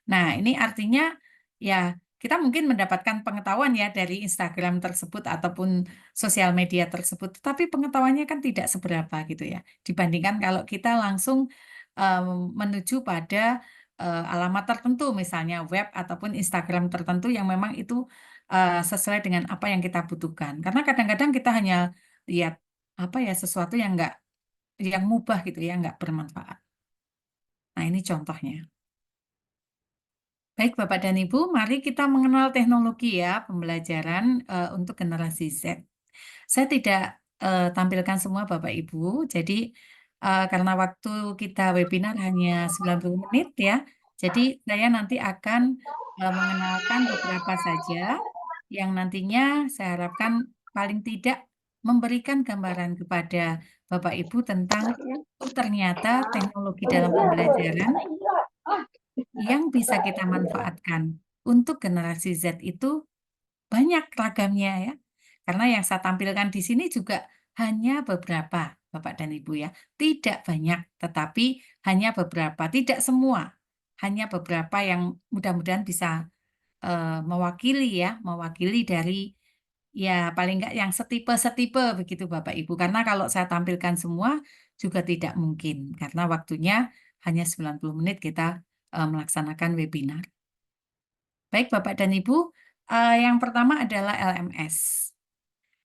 Nah, ini artinya ya kita mungkin mendapatkan pengetahuan ya dari Instagram tersebut ataupun sosial media tersebut, tetapi pengetahuannya kan tidak seberapa gitu ya dibandingkan kalau kita langsung menuju pada alamat tertentu misalnya web ataupun Instagram tertentu yang memang itu sesuai dengan apa yang kita butuhkan. Karena kadang-kadang kita hanya lihat apa ya sesuatu yang enggak yang mubah gitu ya, nggak bermanfaat. Nah, ini contohnya. Baik, Bapak dan Ibu, mari kita mengenal teknologi ya pembelajaran untuk generasi Z. Saya tidak tampilkan semua Bapak Ibu, jadi karena waktu kita webinar hanya 90 menit ya, jadi saya nanti akan mengenalkan beberapa saja yang nantinya saya harapkan paling tidak memberikan gambaran kepada Bapak Ibu tentang oh ternyata teknologi dalam pembelajaran yang bisa kita manfaatkan untuk generasi Z itu banyak ragamnya ya. Karena yang saya tampilkan di sini juga hanya beberapa, Bapak dan Ibu ya. Tidak banyak, tetapi hanya beberapa, tidak semua. Hanya beberapa yang mudah-mudahan bisa mewakili ya, mewakili dari ya paling enggak yang setipe-setipe begitu Bapak Ibu. Karena kalau saya tampilkan semua juga tidak mungkin karena waktunya hanya 90 menit kita melaksanakan webinar. Baik Bapak dan Ibu, yang pertama adalah LMS.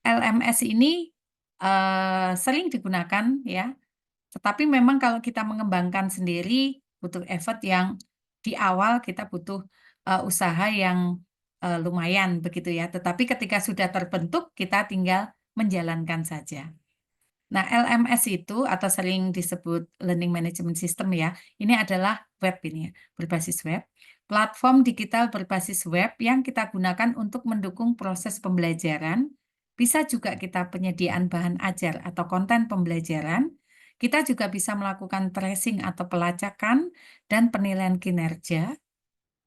LMS ini sering digunakan ya, tetapi memang kalau kita mengembangkan sendiri butuh effort yang di awal kita butuh usaha yang lumayan begitu ya. Tetapi ketika sudah terbentuk kita tinggal menjalankan saja. Nah, LMS itu atau sering disebut Learning Management System ya, ini adalah web ini ya, berbasis web. Platform digital berbasis web yang kita gunakan untuk mendukung proses pembelajaran. Bisa juga kita penyediaan bahan ajar atau konten pembelajaran. Kita juga bisa melakukan tracing atau pelacakan dan penilaian kinerja.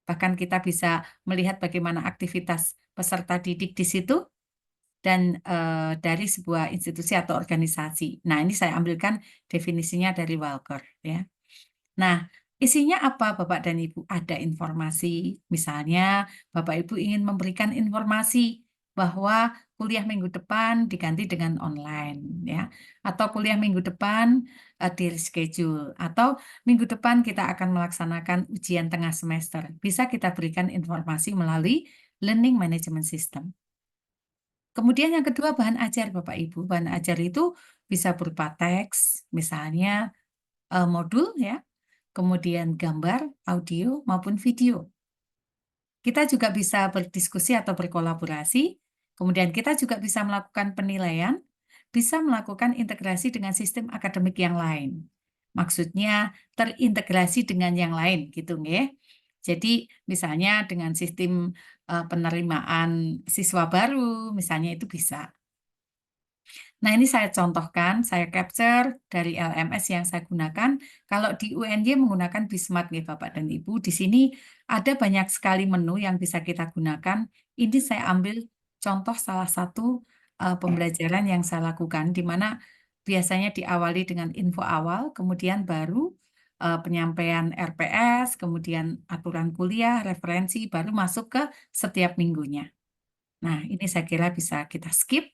Bahkan kita bisa melihat bagaimana aktivitas peserta didik di situ dan dari sebuah institusi atau organisasi. Nah, ini saya ambilkan definisinya dari Walker ya. Nah, Isinya apa Bapak dan Ibu? Ada informasi, misalnya Bapak Ibu ingin memberikan informasi bahwa kuliah minggu depan diganti dengan online, ya, atau kuliah minggu depan di reschedule, atau minggu depan kita akan melaksanakan ujian tengah semester. Bisa kita berikan informasi melalui learning management system. Kemudian yang kedua bahan ajar Bapak Ibu. Bahan ajar itu bisa berupa teks, misalnya modul ya, kemudian gambar, audio, maupun video. Kita juga bisa berdiskusi atau berkolaborasi, kemudian kita juga bisa melakukan penilaian, bisa melakukan integrasi dengan sistem akademik yang lain. Maksudnya terintegrasi dengan yang lain, gitu nggih. Jadi misalnya dengan sistem penerimaan siswa baru, misalnya itu bisa. Nah, ini saya contohkan, saya capture dari LMS yang saya gunakan. Kalau di UNY menggunakan Bismart, nih Bapak dan Ibu. Di sini ada banyak sekali menu yang bisa kita gunakan. Ini saya ambil contoh salah satu pembelajaran yang saya lakukan, di mana biasanya diawali dengan info awal, kemudian baru penyampaian RPS, kemudian aturan kuliah, referensi, baru masuk ke setiap minggunya. Nah, ini saya kira bisa kita skip.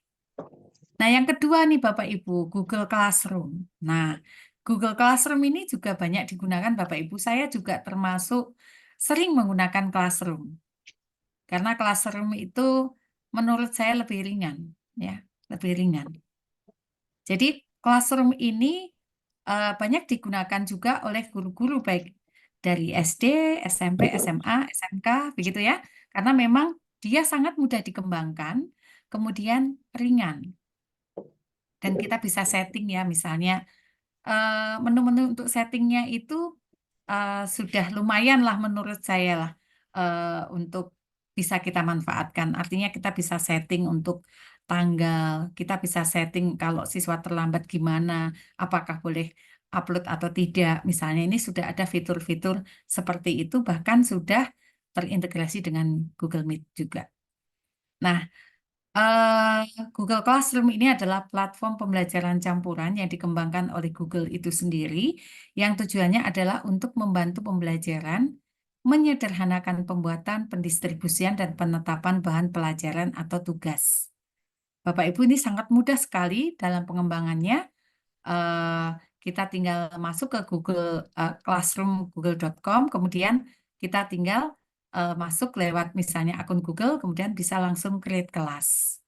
Nah, yang kedua nih Bapak Ibu, Google Classroom. Nah, Google Classroom ini juga banyak digunakan Bapak Ibu. Saya juga termasuk sering menggunakan Classroom. Karena Classroom itu menurut saya lebih ringan, ya, lebih ringan. Jadi Classroom ini banyak digunakan juga oleh guru-guru baik dari SD, SMP, SMA, SMK, begitu ya. Karena memang dia sangat mudah dikembangkan, kemudian ringan. Dan kita bisa setting ya, misalnya menu-menu untuk settingnya itu sudah lumayan lah menurut saya lah untuk bisa kita manfaatkan. Artinya kita bisa setting untuk tanggal, kita bisa setting kalau siswa terlambat gimana, apakah boleh upload atau tidak. Misalnya ini sudah ada fitur-fitur seperti itu, bahkan sudah terintegrasi dengan Google Meet juga. Nah, Google Classroom ini adalah platform pembelajaran campuran yang dikembangkan oleh Google itu sendiri, yang tujuannya adalah untuk membantu pembelajaran, menyederhanakan pembuatan, pendistribusian, dan penetapan bahan pelajaran atau tugas. Bapak Ibu, ini sangat mudah sekali dalam pengembangannya. Kita tinggal masuk ke Google Classroom, google.com, kemudian kita tinggal masuk lewat misalnya akun Google, kemudian bisa langsung create kelas.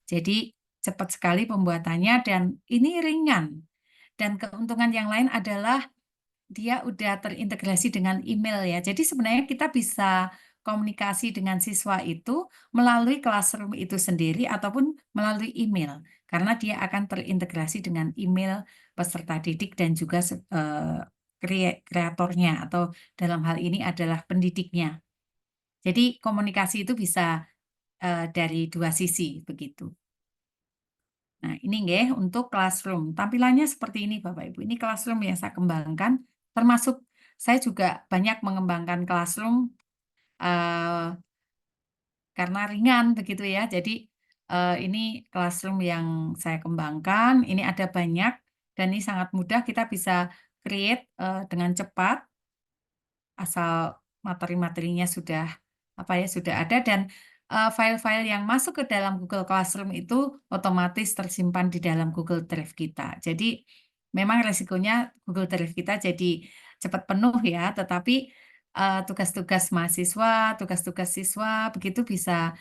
Jadi cepat sekali pembuatannya dan ini ringan. Dan keuntungan yang lain adalah dia udah terintegrasi dengan email ya. Jadi sebenarnya kita bisa komunikasi dengan siswa itu melalui Classroom itu sendiri ataupun melalui email. Karena dia akan terintegrasi dengan email peserta didik dan juga kreatornya atau dalam hal ini adalah pendidiknya. Jadi komunikasi itu bisa dari dua sisi begitu. Nah, ini nggih untuk Classroom. Tampilannya seperti ini Bapak Ibu. Ini Classroom yang saya kembangkan, termasuk saya juga banyak mengembangkan Classroom karena ringan begitu ya. Jadi ini Classroom yang saya kembangkan. Ini ada banyak dan ini sangat mudah. Kita bisa create dengan cepat asal materi-materinya sudah ada dan file-file yang masuk ke dalam Google Classroom itu otomatis tersimpan di dalam Google Drive kita. Jadi memang resikonya Google Drive kita jadi cepat penuh ya, tetapi tugas-tugas mahasiswa, tugas-tugas siswa begitu bisa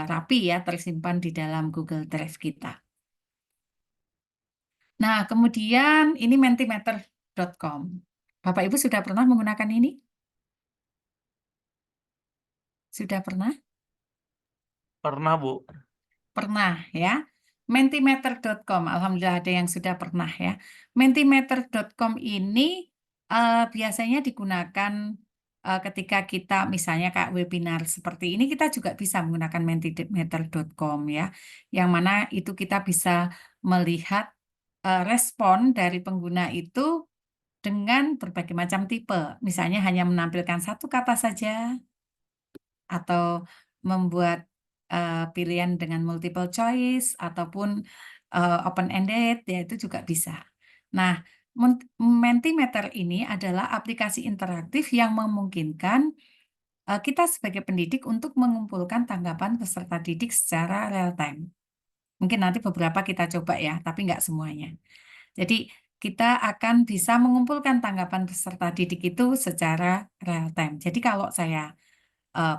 rapi ya tersimpan di dalam Google Drive kita. Nah, kemudian ini mentimeter.com. Bapak Ibu sudah pernah menggunakan ini? Sudah pernah? Pernah, Bu. Pernah ya. Mentimeter.com, alhamdulillah ada yang sudah pernah ya. Mentimeter.com ini biasanya digunakan ketika kita misalnya kayak webinar seperti ini, kita juga bisa menggunakan mentimeter.com ya. Yang mana itu kita bisa melihat respon dari pengguna itu dengan berbagai macam tipe. Misalnya hanya menampilkan satu kata saja, atau membuat pilihan dengan multiple choice ataupun open ended ya itu juga bisa. Nah, Mentimeter ini adalah aplikasi interaktif yang memungkinkan kita sebagai pendidik untuk mengumpulkan tanggapan peserta didik secara real time. Mungkin nanti beberapa kita coba ya, tapi nggak semuanya. Jadi kita akan bisa mengumpulkan tanggapan peserta didik itu secara real time. Jadi kalau saya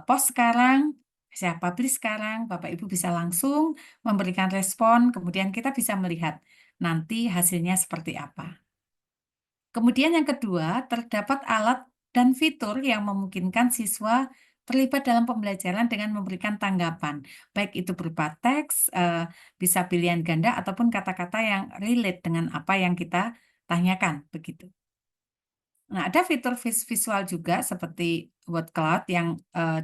post sekarang, saya publish sekarang, Bapak Ibu bisa langsung memberikan respon, kemudian kita bisa melihat nanti hasilnya seperti apa. Kemudian yang kedua, terdapat alat dan fitur yang memungkinkan siswa terlibat dalam pembelajaran dengan memberikan tanggapan, baik itu berupa teks, bisa pilihan ganda, ataupun kata-kata yang relate dengan apa yang kita tanyakan, begitu. Nah, ada fitur visual juga seperti word cloud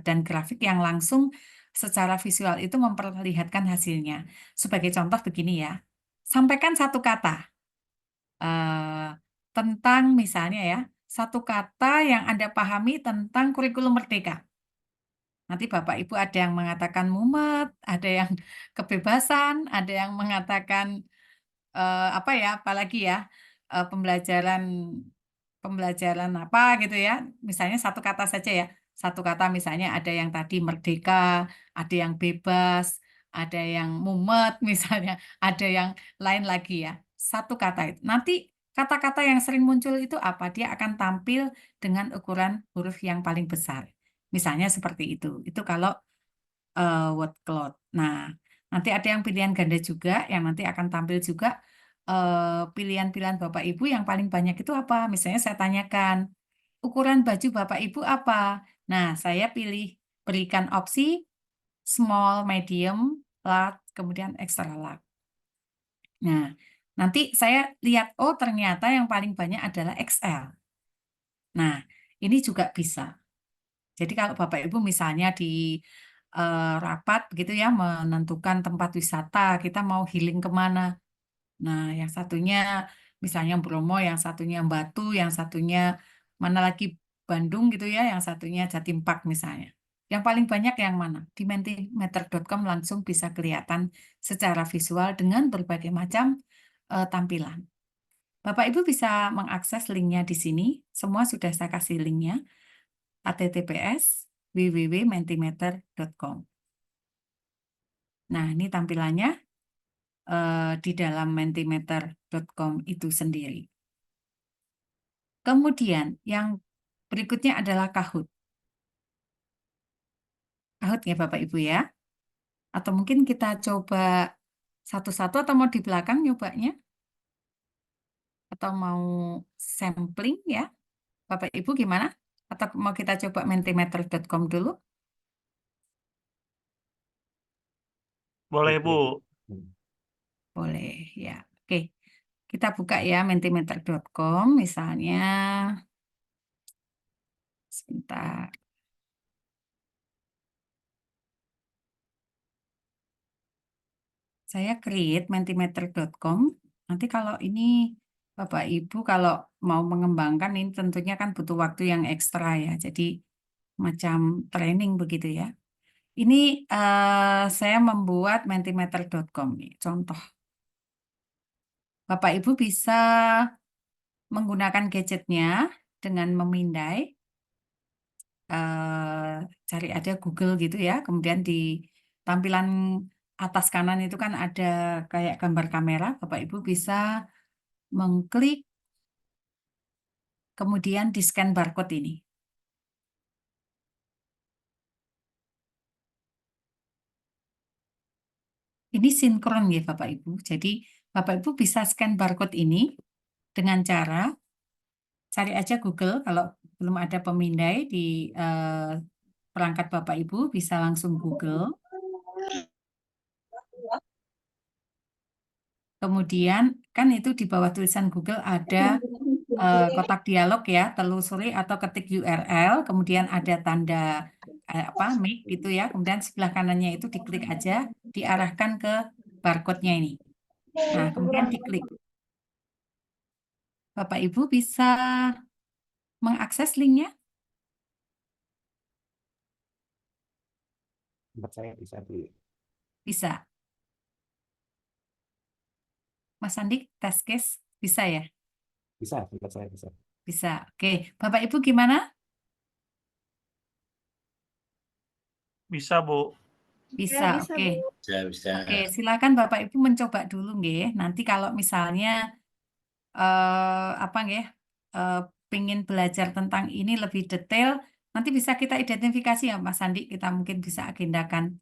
dan grafik yang langsung secara visual itu memperlihatkan hasilnya. Sebagai contoh begini ya, sampaikan satu kata tentang misalnya ya, satu kata yang Anda pahami tentang kurikulum merdeka. Nanti Bapak Ibu ada yang mengatakan mumet, ada yang kebebasan, ada yang mengatakan apa ya, apalagi ya, pembelajaran apa gitu ya. Misalnya satu kata saja ya. Satu kata misalnya ada yang tadi merdeka, ada yang bebas, ada yang mumet misalnya, ada yang lain lagi ya. Satu kata itu. Nanti kata-kata yang sering muncul itu apa? Dia akan tampil dengan ukuran huruf yang paling besar. Misalnya seperti itu. Itu kalau word cloud. Nah, nanti ada yang pilihan ganda juga, yang nanti akan tampil juga pilihan-pilihan Bapak Ibu yang paling banyak itu apa? Misalnya saya tanyakan, ukuran baju Bapak Ibu apa? Nah, saya berikan opsi small, medium, large, kemudian extra large. Nah, nanti saya lihat, oh ternyata yang paling banyak adalah XL. Nah, ini juga bisa. Jadi kalau Bapak Ibu misalnya di rapat gitu ya, menentukan tempat wisata, kita mau healing kemana. Nah, yang satunya misalnya Bromo, yang satunya Batu, yang satunya mana lagi Bandung gitu ya, yang satunya Jatim Park misalnya. Yang paling banyak yang mana? Di mentimeter.com langsung bisa kelihatan secara visual dengan berbagai macam tampilan. Bapak Ibu bisa mengakses linknya di sini. Semua sudah saya kasih linknya. https://www.mentimeter.com. Nah, ini tampilannya di dalam mentimeter.com itu sendiri. Kemudian yang berikutnya adalah Kahoot. Kahoot ya Bapak Ibu ya. Atau mungkin kita coba satu-satu atau mau di belakang nyobanya? Atau mau sampling ya? Bapak Ibu gimana? Atau mau kita coba mentimeter.com dulu? Boleh, Bu. Boleh ya. Oke. Kita buka ya mentimeter.com misalnya. Sebentar. Saya create mentimeter.com. Nanti kalau ini Bapak Ibu kalau mau mengembangkan ini tentunya kan butuh waktu yang ekstra ya. Jadi macam training begitu ya. Ini saya membuat mentimeter.com nih, contoh. Bapak Ibu bisa menggunakan gadgetnya dengan memindai. Cari aja Google gitu ya. Kemudian di tampilan atas kanan itu kan ada kayak gambar kamera. Bapak Ibu bisa mengklik, kemudian di scan barcode ini. Ini sinkron ya Bapak Ibu. Jadi Bapak Ibu bisa scan barcode ini dengan cara cari aja Google. Kalau belum ada pemindai di perangkat Bapak Ibu bisa langsung Google. Kemudian kan itu di bawah tulisan Google ada kotak dialog ya, telusuri atau ketik URL, kemudian ada tanda apa make gitu ya, kemudian sebelah kanannya itu diklik aja, diarahkan ke barcode-nya ini. Nah, kemudian diklik. Bapak Ibu bisa mengakses linknya? Tempat saya bisa di Bisa. Mas Andi, test case bisa ya? Bisa, tempat saya bisa. Bisa. Oke, Bapak Ibu gimana? Bisa, Bu. Bisa. bisa, Oke. Bu. Bisa. Oke, silakan Bapak Ibu mencoba dulu nggih. Nanti kalau misalnya apa nggih? Pingin belajar tentang ini lebih detail, nanti bisa kita identifikasi ya Mas Sandi, kita mungkin bisa agendakan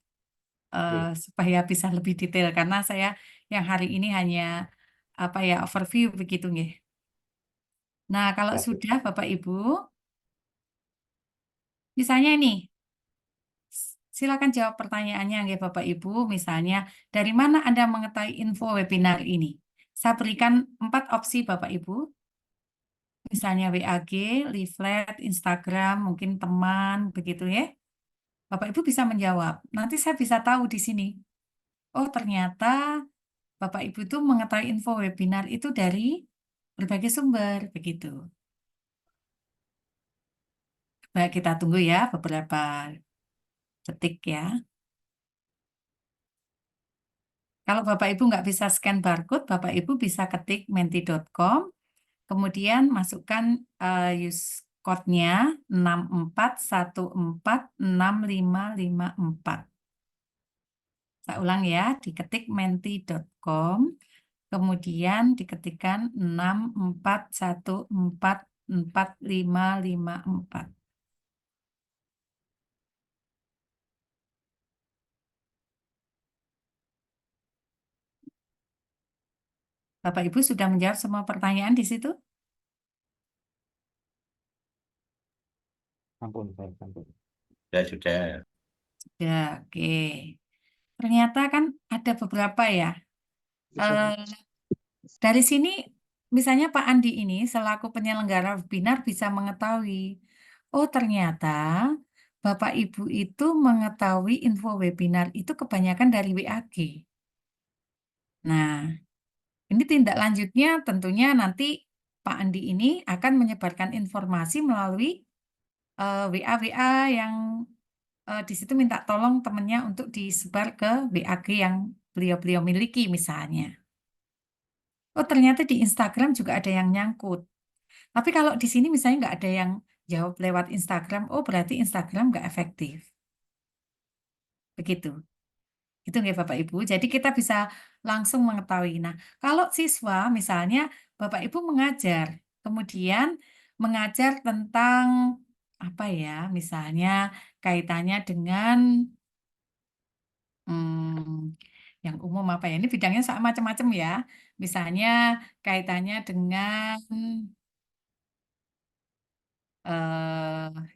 supaya bisa lebih detail karena saya yang hari ini hanya apa ya overview begitu nggih. Nah, kalau Ya, Bu. sudah Bapak Ibu, misalnya ini silakan jawab pertanyaannya nggih Bapak Ibu, misalnya dari mana Anda mengetahui info webinar ini? Saya berikan 4 opsi Bapak Ibu. Misalnya WAG, leaflet, Instagram, mungkin teman, begitu ya. Bapak Ibu bisa menjawab. Nanti saya bisa tahu di sini. Oh, ternyata Bapak Ibu itu mengetahui info webinar itu dari berbagai sumber, begitu. Baik, kita tunggu ya beberapa detik ya. Kalau Bapak Ibu nggak bisa scan barcode, Bapak Ibu bisa ketik menti.com, kemudian masukkan use code-nya 64146554. Saya ulang ya, diketik menti.com, kemudian diketikkan 64144554. Bapak Ibu sudah menjawab semua pertanyaan di situ? Ampun, saya ampun. Sudah. Ya, oke. Ternyata kan ada beberapa ya. Dari sini, misalnya Pak Andi ini selaku penyelenggara webinar bisa mengetahui, oh ternyata Bapak Ibu itu mengetahui info webinar itu kebanyakan dari WAG. Nah, ini tindak lanjutnya tentunya nanti Pak Andi ini akan menyebarkan informasi melalui WA-WA yang di situ minta tolong temannya untuk disebar ke WAG yang beliau-beliau miliki misalnya. Oh, ternyata di Instagram juga ada yang nyangkut. Tapi kalau di sini misalnya nggak ada yang jawab lewat Instagram, oh berarti Instagram nggak efektif. Begitu. Itu nggak Bapak Ibu. Jadi kita bisa langsung mengetahui. Nah, kalau siswa misalnya Bapak Ibu mengajar, kemudian mengajar tentang apa ya, misalnya kaitannya dengan yang umum apa ya? Ini bidangnya macam-macam ya. Misalnya kaitannya dengan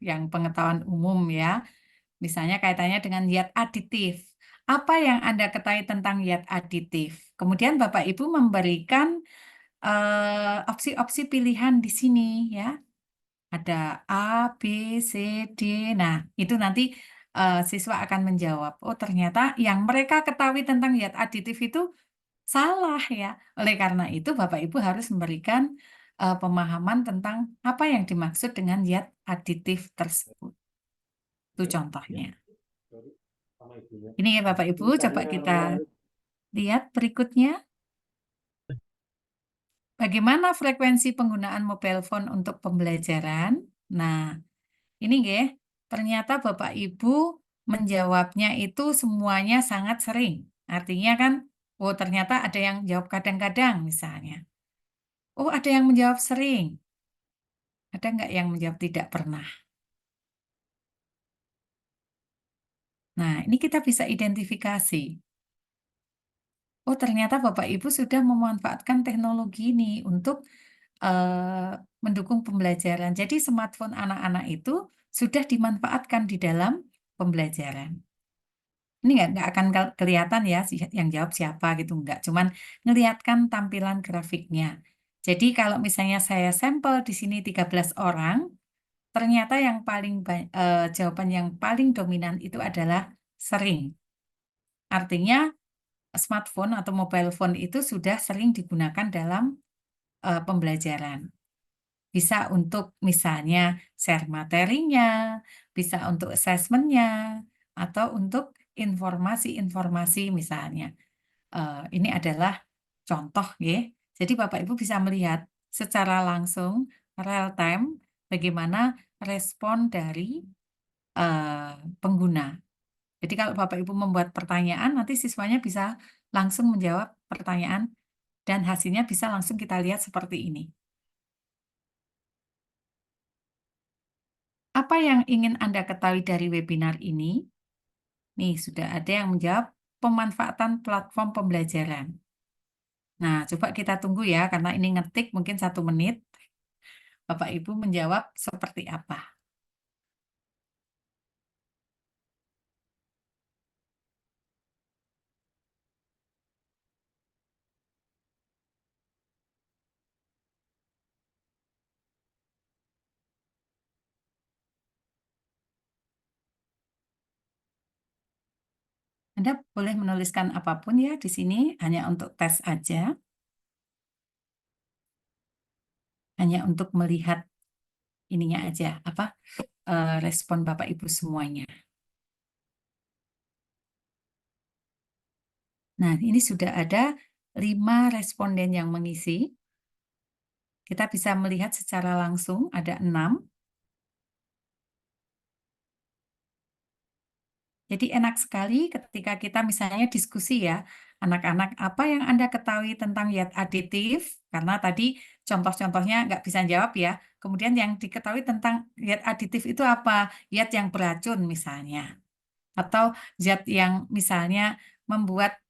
yang pengetahuan umum ya. Misalnya kaitannya dengan zat aditif. Apa yang Anda ketahui tentang zat aditif? Kemudian Bapak Ibu memberikan opsi-opsi pilihan di sini ya. Ada A, B, C, D. Nah, itu nanti siswa akan menjawab. Oh, ternyata yang mereka ketahui tentang zat aditif itu salah ya. Oleh karena itu Bapak Ibu harus memberikan pemahaman tentang apa yang dimaksud dengan zat aditif tersebut. Itu contohnya. Ini ya Bapak Ibu, coba kita lihat berikutnya. Bagaimana frekuensi penggunaan mobile phone untuk pembelajaran? Nah, ini ya, ternyata Bapak Ibu menjawabnya itu semuanya sangat sering. Artinya kan, oh ternyata ada yang jawab kadang-kadang misalnya. Oh, ada yang menjawab sering. Ada nggak yang menjawab tidak pernah? Nah, ini kita bisa identifikasi. Oh, ternyata Bapak Ibu sudah memanfaatkan teknologi ini untuk mendukung pembelajaran. Jadi smartphone anak-anak itu sudah dimanfaatkan di dalam pembelajaran. Ini nggak akan kelihatan ya yang jawab siapa gitu, nggak. Cuman ngelihatkan tampilan grafiknya. Jadi kalau misalnya saya sampel di sini 13 orang, ternyata yang paling jawaban yang paling dominan itu adalah sering. Artinya smartphone atau mobile phone itu sudah sering digunakan dalam pembelajaran. Bisa untuk misalnya share materinya, bisa untuk assessment-nya, atau untuk informasi-informasi misalnya. Ini adalah contoh ya. Jadi Bapak Ibu bisa melihat secara langsung, real time, bagaimana respon dari pengguna. Jadi kalau Bapak Ibu membuat pertanyaan, nanti siswanya bisa langsung menjawab pertanyaan dan hasilnya bisa langsung kita lihat seperti ini. Apa yang ingin Anda ketahui dari webinar ini? Nih, sudah ada yang menjawab pemanfaatan platform pembelajaran. Nah, coba kita tunggu ya, karena ini ngetik mungkin 1 menit. Bapak Ibu menjawab seperti apa? Anda boleh menuliskan apapun ya di sini, hanya untuk tes aja. Hanya untuk melihat ininya aja, apa respon Bapak Ibu semuanya. Nah, ini sudah ada 5 responden yang mengisi. Kita bisa melihat secara langsung ada 6. Jadi enak sekali ketika kita misalnya diskusi ya, anak-anak apa yang Anda ketahui tentang zat aditif? Karena tadi contoh-contohnya nggak bisa jawab ya. Kemudian yang diketahui tentang zat aditif itu apa? Zat yang beracun misalnya. Atau zat yang misalnya membuat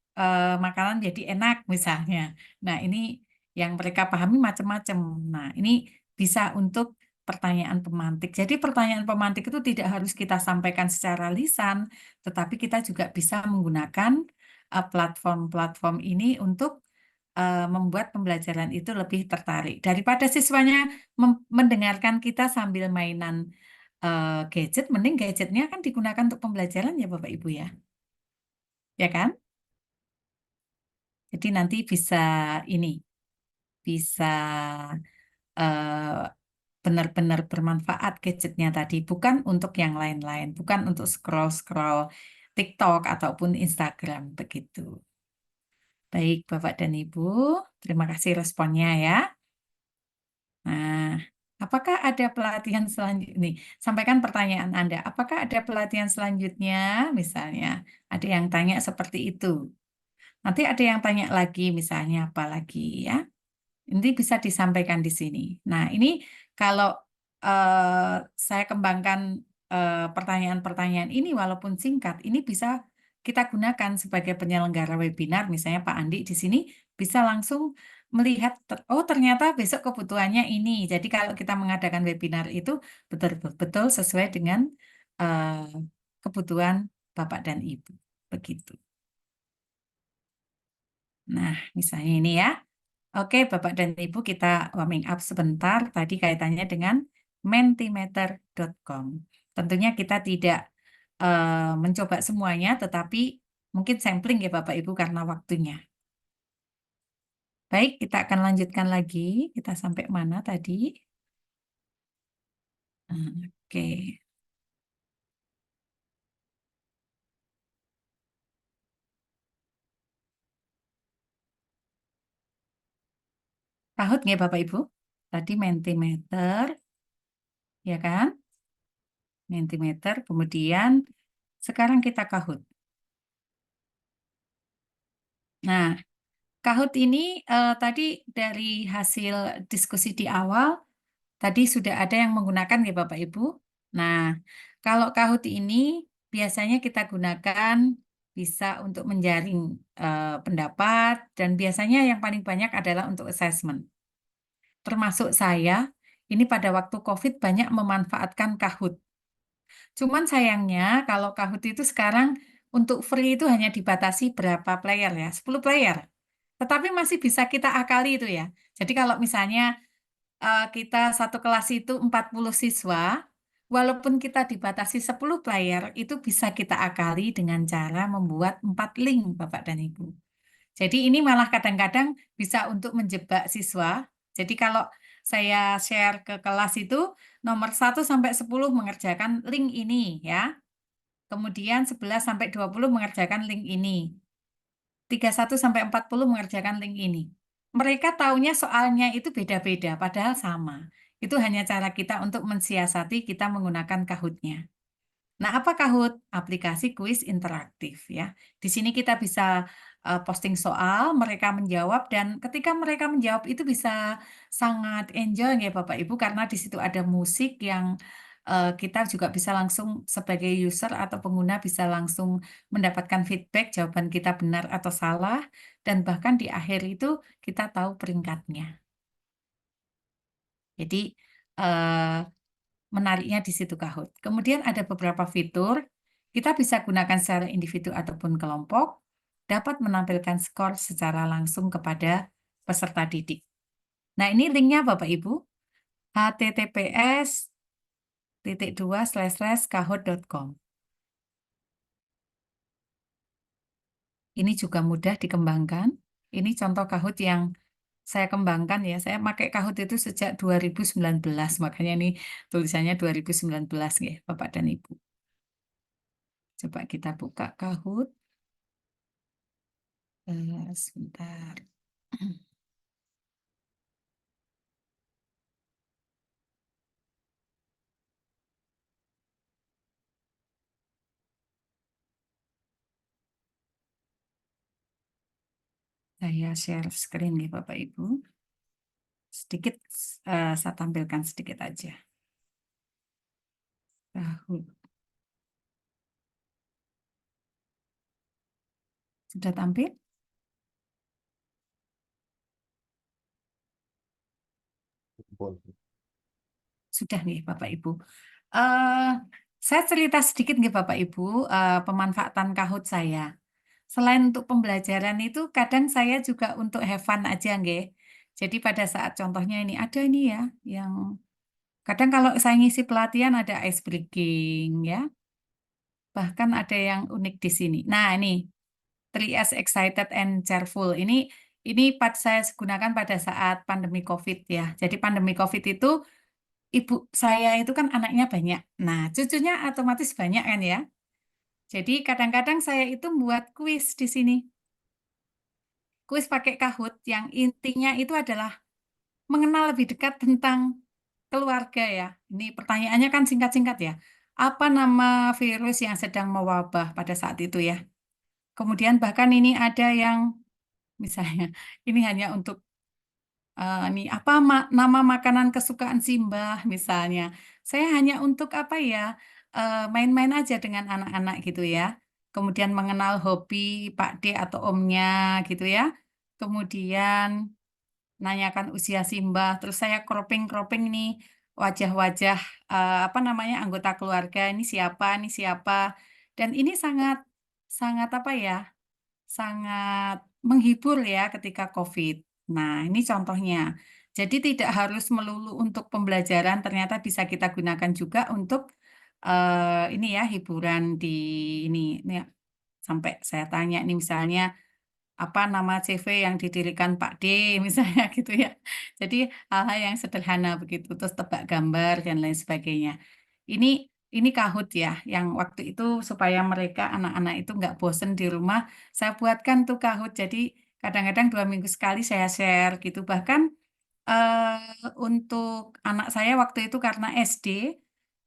makanan jadi enak misalnya. Nah, ini yang mereka pahami macam-macam. Nah, ini bisa untuk pertanyaan pemantik. Jadi pertanyaan pemantik itu tidak harus kita sampaikan secara lisan, tetapi kita juga bisa menggunakan platform-platform ini untuk membuat pembelajaran itu lebih tertarik. Daripada siswanya mendengarkan kita sambil mainan gadget, mending gadgetnya kan digunakan untuk pembelajaran ya Bapak Ibu ya. Ya kan? Jadi nanti bisa ini, bisa benar-benar bermanfaat gadgetnya tadi, bukan untuk yang lain-lain, bukan untuk scroll-scroll TikTok ataupun Instagram begitu. Baik Bapak dan Ibu, terima kasih responnya ya. Nah, apakah ada pelatihan selanjutnya? Sampaikan pertanyaan Anda. Apakah ada pelatihan selanjutnya? Misalnya, ada yang tanya seperti itu. Nanti ada yang tanya lagi, misalnya apa lagi ya? Ini bisa disampaikan di sini. Nah, ini kalau saya kembangkan pertanyaan-pertanyaan ini, walaupun singkat, ini bisa kita gunakan sebagai penyelenggara webinar. Misalnya Pak Andi di sini bisa langsung melihat, oh ternyata besok kebutuhannya ini. Jadi kalau kita mengadakan webinar itu betul-betul sesuai dengan kebutuhan Bapak dan Ibu. Begitu. Nah, misalnya ini ya. Oke, Bapak dan Ibu, kita warming up sebentar. Tadi kaitannya dengan mentimeter.com. Tentunya kita tidak mencoba semuanya, tetapi mungkin sampling ya Bapak Ibu karena waktunya. Baik, kita akan lanjutkan lagi. Kita sampai mana tadi? Oke. Kahut nggak Bapak Ibu? Tadi mentimeter, ya kan? Mentimeter, kemudian sekarang kita kahut. Nah, kahut ini tadi dari hasil diskusi di awal, tadi sudah ada yang menggunakan ya Bapak Ibu. Nah, kalau kahut ini biasanya kita gunakan bisa untuk menjaring pendapat dan biasanya yang paling banyak adalah untuk assessment. Termasuk saya, ini pada waktu COVID banyak memanfaatkan Kahoot. Cuman sayangnya kalau Kahoot itu sekarang untuk free itu hanya dibatasi berapa player ya, 10 player. Tetapi masih bisa kita akali itu ya. Jadi kalau misalnya kita satu kelas itu 40 siswa, walaupun kita dibatasi 10 player, itu bisa kita akali dengan cara membuat 4 link Bapak dan Ibu. Jadi ini malah kadang-kadang bisa untuk menjebak siswa. Jadi kalau saya share ke kelas itu nomor 1 sampai 10 mengerjakan link ini ya. Kemudian 11 sampai 20 mengerjakan link ini. 31 sampai 40 mengerjakan link ini. mereka taunya soalnya itu beda-beda, padahal sama. Itu hanya cara kita untuk mensiasati kita menggunakan Kahoot-nya. Nah, apa Kahoot? Aplikasi kuis interaktif ya. Di sini kita bisa posting soal, mereka menjawab, dan ketika mereka menjawab itu bisa sangat enjoy ya Bapak Ibu, karena di situ ada musik yang kita juga bisa langsung sebagai user atau pengguna bisa langsung mendapatkan feedback jawaban kita benar atau salah, dan bahkan di akhir itu kita tahu peringkatnya. Jadi eh, menariknya di situ Kahoot. Kemudian ada beberapa fitur, kita bisa gunakan secara individu ataupun kelompok, dapat menampilkan skor secara langsung kepada peserta didik. Nah, ini linknya Bapak Ibu, https://kahoot.com. Ini juga mudah dikembangkan. Ini contoh Kahoot yang saya kembangkan ya. Saya pakai Kahoot itu sejak 2019, makanya ini tulisannya 2019 ya, Bapak dan Ibu. Coba kita buka Kahoot. Sebentar. Saya share screen nih Bapak Ibu. Sedikit saya tampilkan sedikit aja. Kahoot. Sudah tampil? Sudah nih Bapak Ibu. Eh, saya cerita sedikit nih Bapak Ibu pemanfaatan Kahoot saya. Selain untuk pembelajaran itu, kadang saya juga untuk have fun aja nggih. Jadi pada saat contohnya ini ada ini ya, yang kadang kalau saya ngisi pelatihan ada ice breaking ya, bahkan ada yang unik di sini. Nah ini 3S excited and cheerful. Ini saya gunakan pada saat pandemi COVID ya. Jadi pandemi COVID itu ibu saya itu kan anaknya banyak. Nah, cucunya otomatis banyak kan ya. Jadi kadang-kadang saya itu buat kuis di sini. Kuis pakai Kahoot yang intinya itu adalah mengenal lebih dekat tentang keluarga ya. Ini pertanyaannya kan singkat-singkat ya. Apa nama virus yang sedang mewabah pada saat itu ya? Kemudian bahkan ini ada yang misalnya ini hanya untuk nih apa nama makanan kesukaan Simbah misalnya. Saya hanya untuk apa ya main-main aja dengan anak-anak gitu ya. Kemudian mengenal hobi Pak D atau Omnya gitu ya. Kemudian nanyakan usia Simbah. Terus saya cropping nih wajah-wajah apa namanya anggota keluarga ini siapa. Dan ini sangat sangat apa ya? Sangat menghibur ya ketika COVID. Nah, ini contohnya. Jadi tidak harus melulu untuk pembelajaran, ternyata bisa kita gunakan juga untuk ini ya hiburan di ini ya. Sampai saya tanya nih misalnya apa nama CV yang didirikan Pak D misalnya gitu ya. Jadi hal-hal yang sederhana begitu, terus tebak gambar dan lain sebagainya. Ini ini Kahoot ya, yang waktu itu supaya mereka anak-anak itu nggak bosen di rumah, saya buatkan tuh Kahoot. Jadi kadang-kadang 2 minggu sekali saya share gitu. Bahkan untuk anak saya waktu itu karena SD,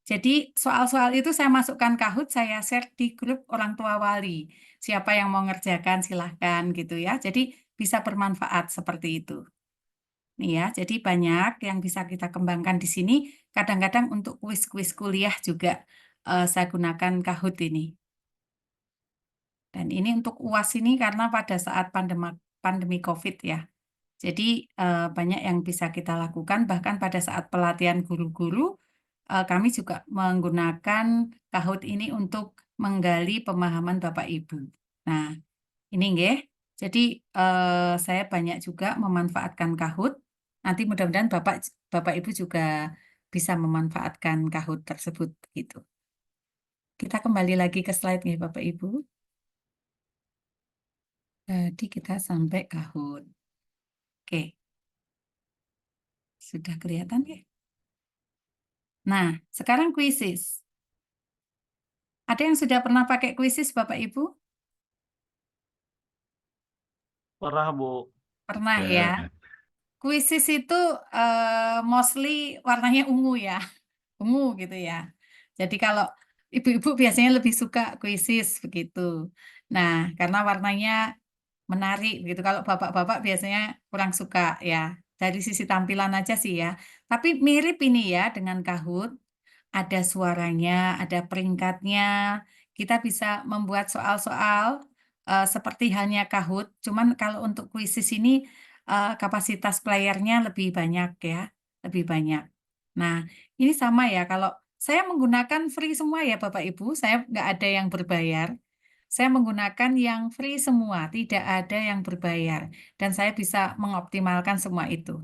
jadi soal-soal itu saya masukkan Kahoot, saya share di grup orang tua wali. Siapa yang mau ngerjakan silahkan gitu ya. Jadi bisa bermanfaat seperti itu. Nih ya, jadi banyak yang bisa kita kembangkan di sini. Kadang-kadang untuk kuis-kuis kuliah juga saya gunakan Kahoot ini. Dan ini untuk UAS ini karena pada saat pandemi COVID ya. Jadi banyak yang bisa kita lakukan. Bahkan pada saat pelatihan guru-guru, kami juga menggunakan Kahoot ini untuk menggali pemahaman Bapak Ibu. Nah, ini nggih. Jadi saya banyak juga memanfaatkan Kahoot. Nanti mudah-mudahan Bapak Ibu juga bisa memanfaatkan Kahoot tersebut gitu. Kita kembali lagi ke slide nih Bapak Ibu. Jadi kita sampai Kahoot. Oke. Sudah kelihatan ya? Nah, sekarang kuisis. Ada yang sudah pernah pakai kuisis Bapak Ibu? Pernah, Bu. Pernah ya? Quizzes itu mostly warnanya ungu ya, ungu gitu ya. Jadi kalau ibu-ibu biasanya lebih suka quizzes begitu. Nah, karena warnanya menarik begitu. Kalau bapak-bapak biasanya kurang suka ya. Dari sisi tampilan aja sih ya. Tapi mirip ini ya dengan Kahoot. Ada suaranya, ada peringkatnya. Kita bisa membuat soal-soal seperti halnya Kahoot. Cuman kalau untuk quizzes ini kapasitas playernya lebih banyak ya, lebih banyak. Nah, ini sama ya. Kalau saya menggunakan free semua ya Bapak Ibu, saya nggak ada yang berbayar. Saya menggunakan yang free semua, tidak ada yang berbayar. Dan saya bisa mengoptimalkan semua itu.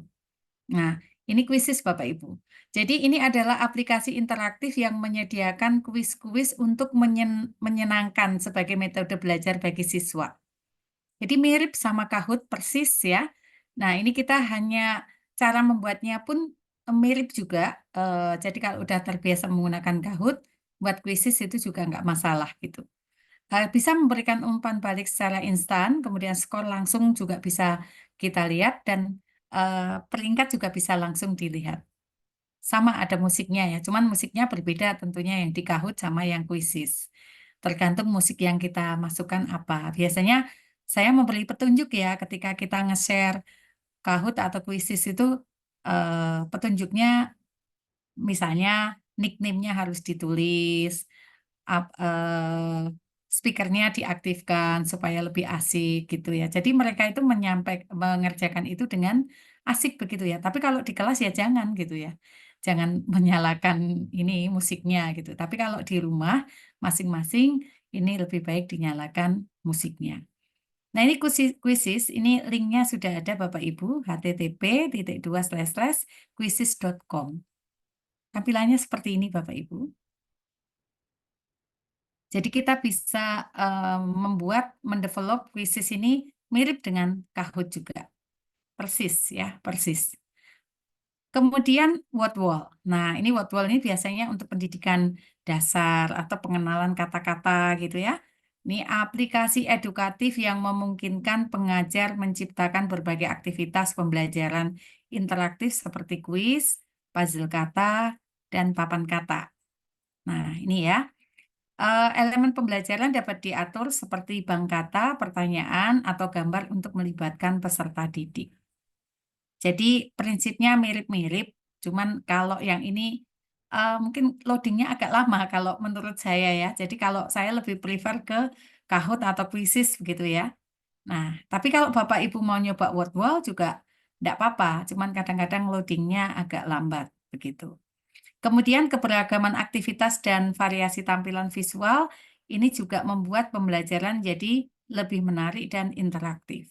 Nah, ini kuisis Bapak Ibu. Jadi ini adalah aplikasi interaktif yang menyediakan kuis-kuis untuk menyenangkan sebagai metode belajar bagi siswa. Jadi mirip sama Kahoot persis ya. Nah, ini kita hanya cara membuatnya pun mirip juga. Jadi kalau udah terbiasa menggunakan Kahoot, buat kuisis itu juga nggak masalah gitu. Bisa memberikan umpan balik secara instan, kemudian skor langsung juga bisa kita lihat, dan peringkat juga bisa langsung dilihat. Sama ada musiknya ya, cuman musiknya berbeda tentunya yang di Kahoot sama yang Quizzes. Tergantung musik yang kita masukkan apa. Biasanya saya memberi petunjuk ya ketika kita nge-share Kahoot atau Quizzes itu petunjuknya misalnya nickname-nya harus ditulis, speakernya diaktifkan supaya lebih asik gitu ya. Jadi mereka itu mengerjakan itu dengan asik begitu ya. Tapi kalau di kelas ya jangan gitu ya. Jangan menyalakan ini musiknya gitu. Tapi kalau di rumah masing-masing ini lebih baik dinyalakan musiknya. Nah ini quizzes, ini linknya sudah ada Bapak Ibu, http://quizzes.com. Tampilannya seperti ini Bapak Ibu. Jadi kita bisa mendevelop quizzes ini mirip dengan Kahoot juga. Persis ya, persis. Kemudian word wall. Nah, ini word wall ini biasanya untuk pendidikan dasar atau pengenalan kata-kata gitu ya. Ini aplikasi edukatif yang memungkinkan pengajar menciptakan berbagai aktivitas pembelajaran interaktif seperti kuis, puzzle kata, dan papan kata. Nah, ini ya. Elemen pembelajaran dapat diatur seperti bank kata, pertanyaan, atau gambar untuk melibatkan peserta didik. Jadi prinsipnya mirip-mirip, cuman kalau yang ini mungkin loadingnya agak lama kalau menurut saya ya. Jadi kalau saya lebih prefer ke Kahoot atau Quizzes begitu ya. Nah, tapi kalau Bapak Ibu mau nyoba word wall juga tidak apa-apa, cuman kadang-kadang loadingnya agak lambat begitu. Kemudian keberagaman aktivitas dan variasi tampilan visual ini juga membuat pembelajaran jadi lebih menarik dan interaktif.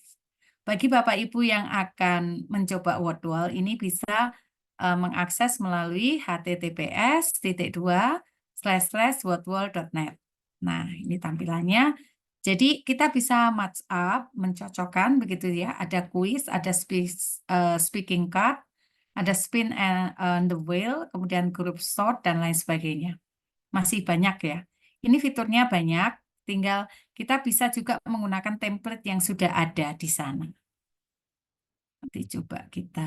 Bagi Bapak Ibu yang akan mencoba Wordwall ini bisa mengakses melalui https://wordwall.net. Nah, ini tampilannya. Jadi kita bisa match up, mencocokkan begitu ya. Ada quiz, ada speaking card, ada spin and the wheel, kemudian group sort, dan lain sebagainya. Masih banyak ya. Ini fiturnya banyak, tinggal kita bisa juga menggunakan template yang sudah ada di sana. Nanti coba kita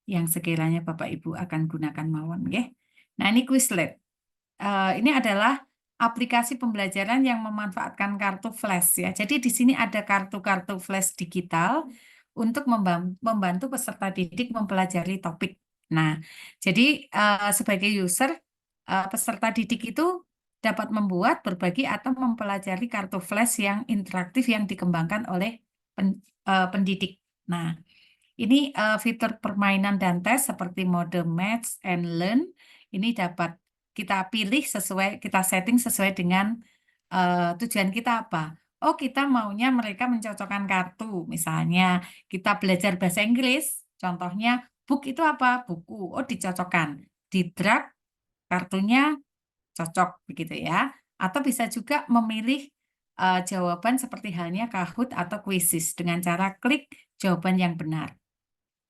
yang sekiranya Bapak Ibu akan gunakan mawon, ya. Nah, ini Quizlet. Ini adalah aplikasi pembelajaran yang memanfaatkan kartu flash ya. Jadi di sini ada kartu-kartu flash digital untuk membantu peserta didik mempelajari topik. Nah, jadi sebagai user, peserta didik itu dapat membuat, berbagi, atau mempelajari kartu flash yang interaktif yang dikembangkan oleh pendidik. Nah, ini fitur permainan dan tes seperti mode Match and Learn. Ini dapat kita pilih sesuai, kita setting sesuai dengan tujuan kita apa. Oh, kita maunya mereka mencocokkan kartu. Misalnya kita belajar bahasa Inggris, contohnya book itu apa? Buku. Oh, dicocokkan. Di drag kartunya cocok begitu ya. Atau bisa juga memilih jawaban seperti halnya Kahoot atau Quizzes dengan cara klik jawaban yang benar.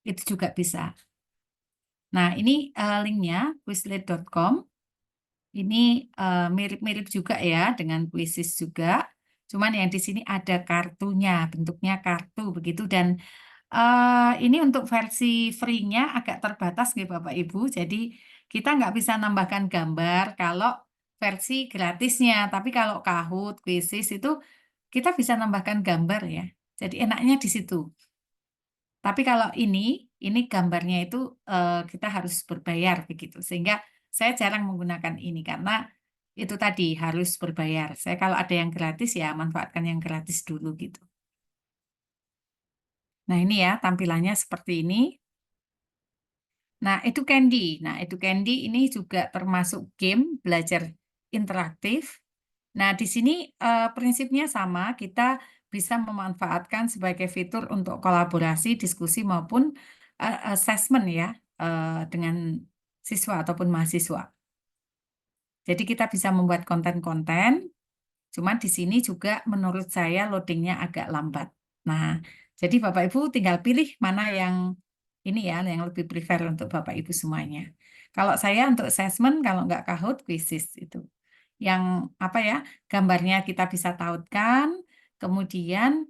Itu juga bisa. Nah, ini linknya quizlet.com. Ini mirip-mirip juga ya dengan Quizzes juga. Cuman yang di sini ada kartunya, bentuknya kartu begitu. Dan ini untuk versi free-nya agak terbatas nih Bapak Ibu. Jadi kita nggak bisa nambahkan gambar kalau versi gratisnya. Tapi kalau Kahoot, Quizzes itu kita bisa nambahkan gambar ya. Jadi enaknya di situ. Tapi kalau ini gambarnya itu kita harus berbayar begitu. Sehingga saya jarang menggunakan ini karena itu tadi harus berbayar. Saya kalau ada yang gratis ya manfaatkan yang gratis dulu gitu. Nah ini ya tampilannya seperti ini. Nah itu Candy. Nah itu Candy ini juga termasuk game belajar interaktif. Nah di sini prinsipnya sama. Kita bisa memanfaatkan sebagai fitur untuk kolaborasi, diskusi maupun assessment ya dengan siswa ataupun mahasiswa. Jadi kita bisa membuat konten-konten, cuman di sini juga menurut saya loadingnya agak lambat. Nah, jadi Bapak Ibu tinggal pilih mana yang ini ya, yang lebih prefer untuk Bapak Ibu semuanya. Kalau saya untuk assessment, kalau nggak Kahoot, Quizzes itu. Yang apa ya, gambarnya kita bisa tautkan, kemudian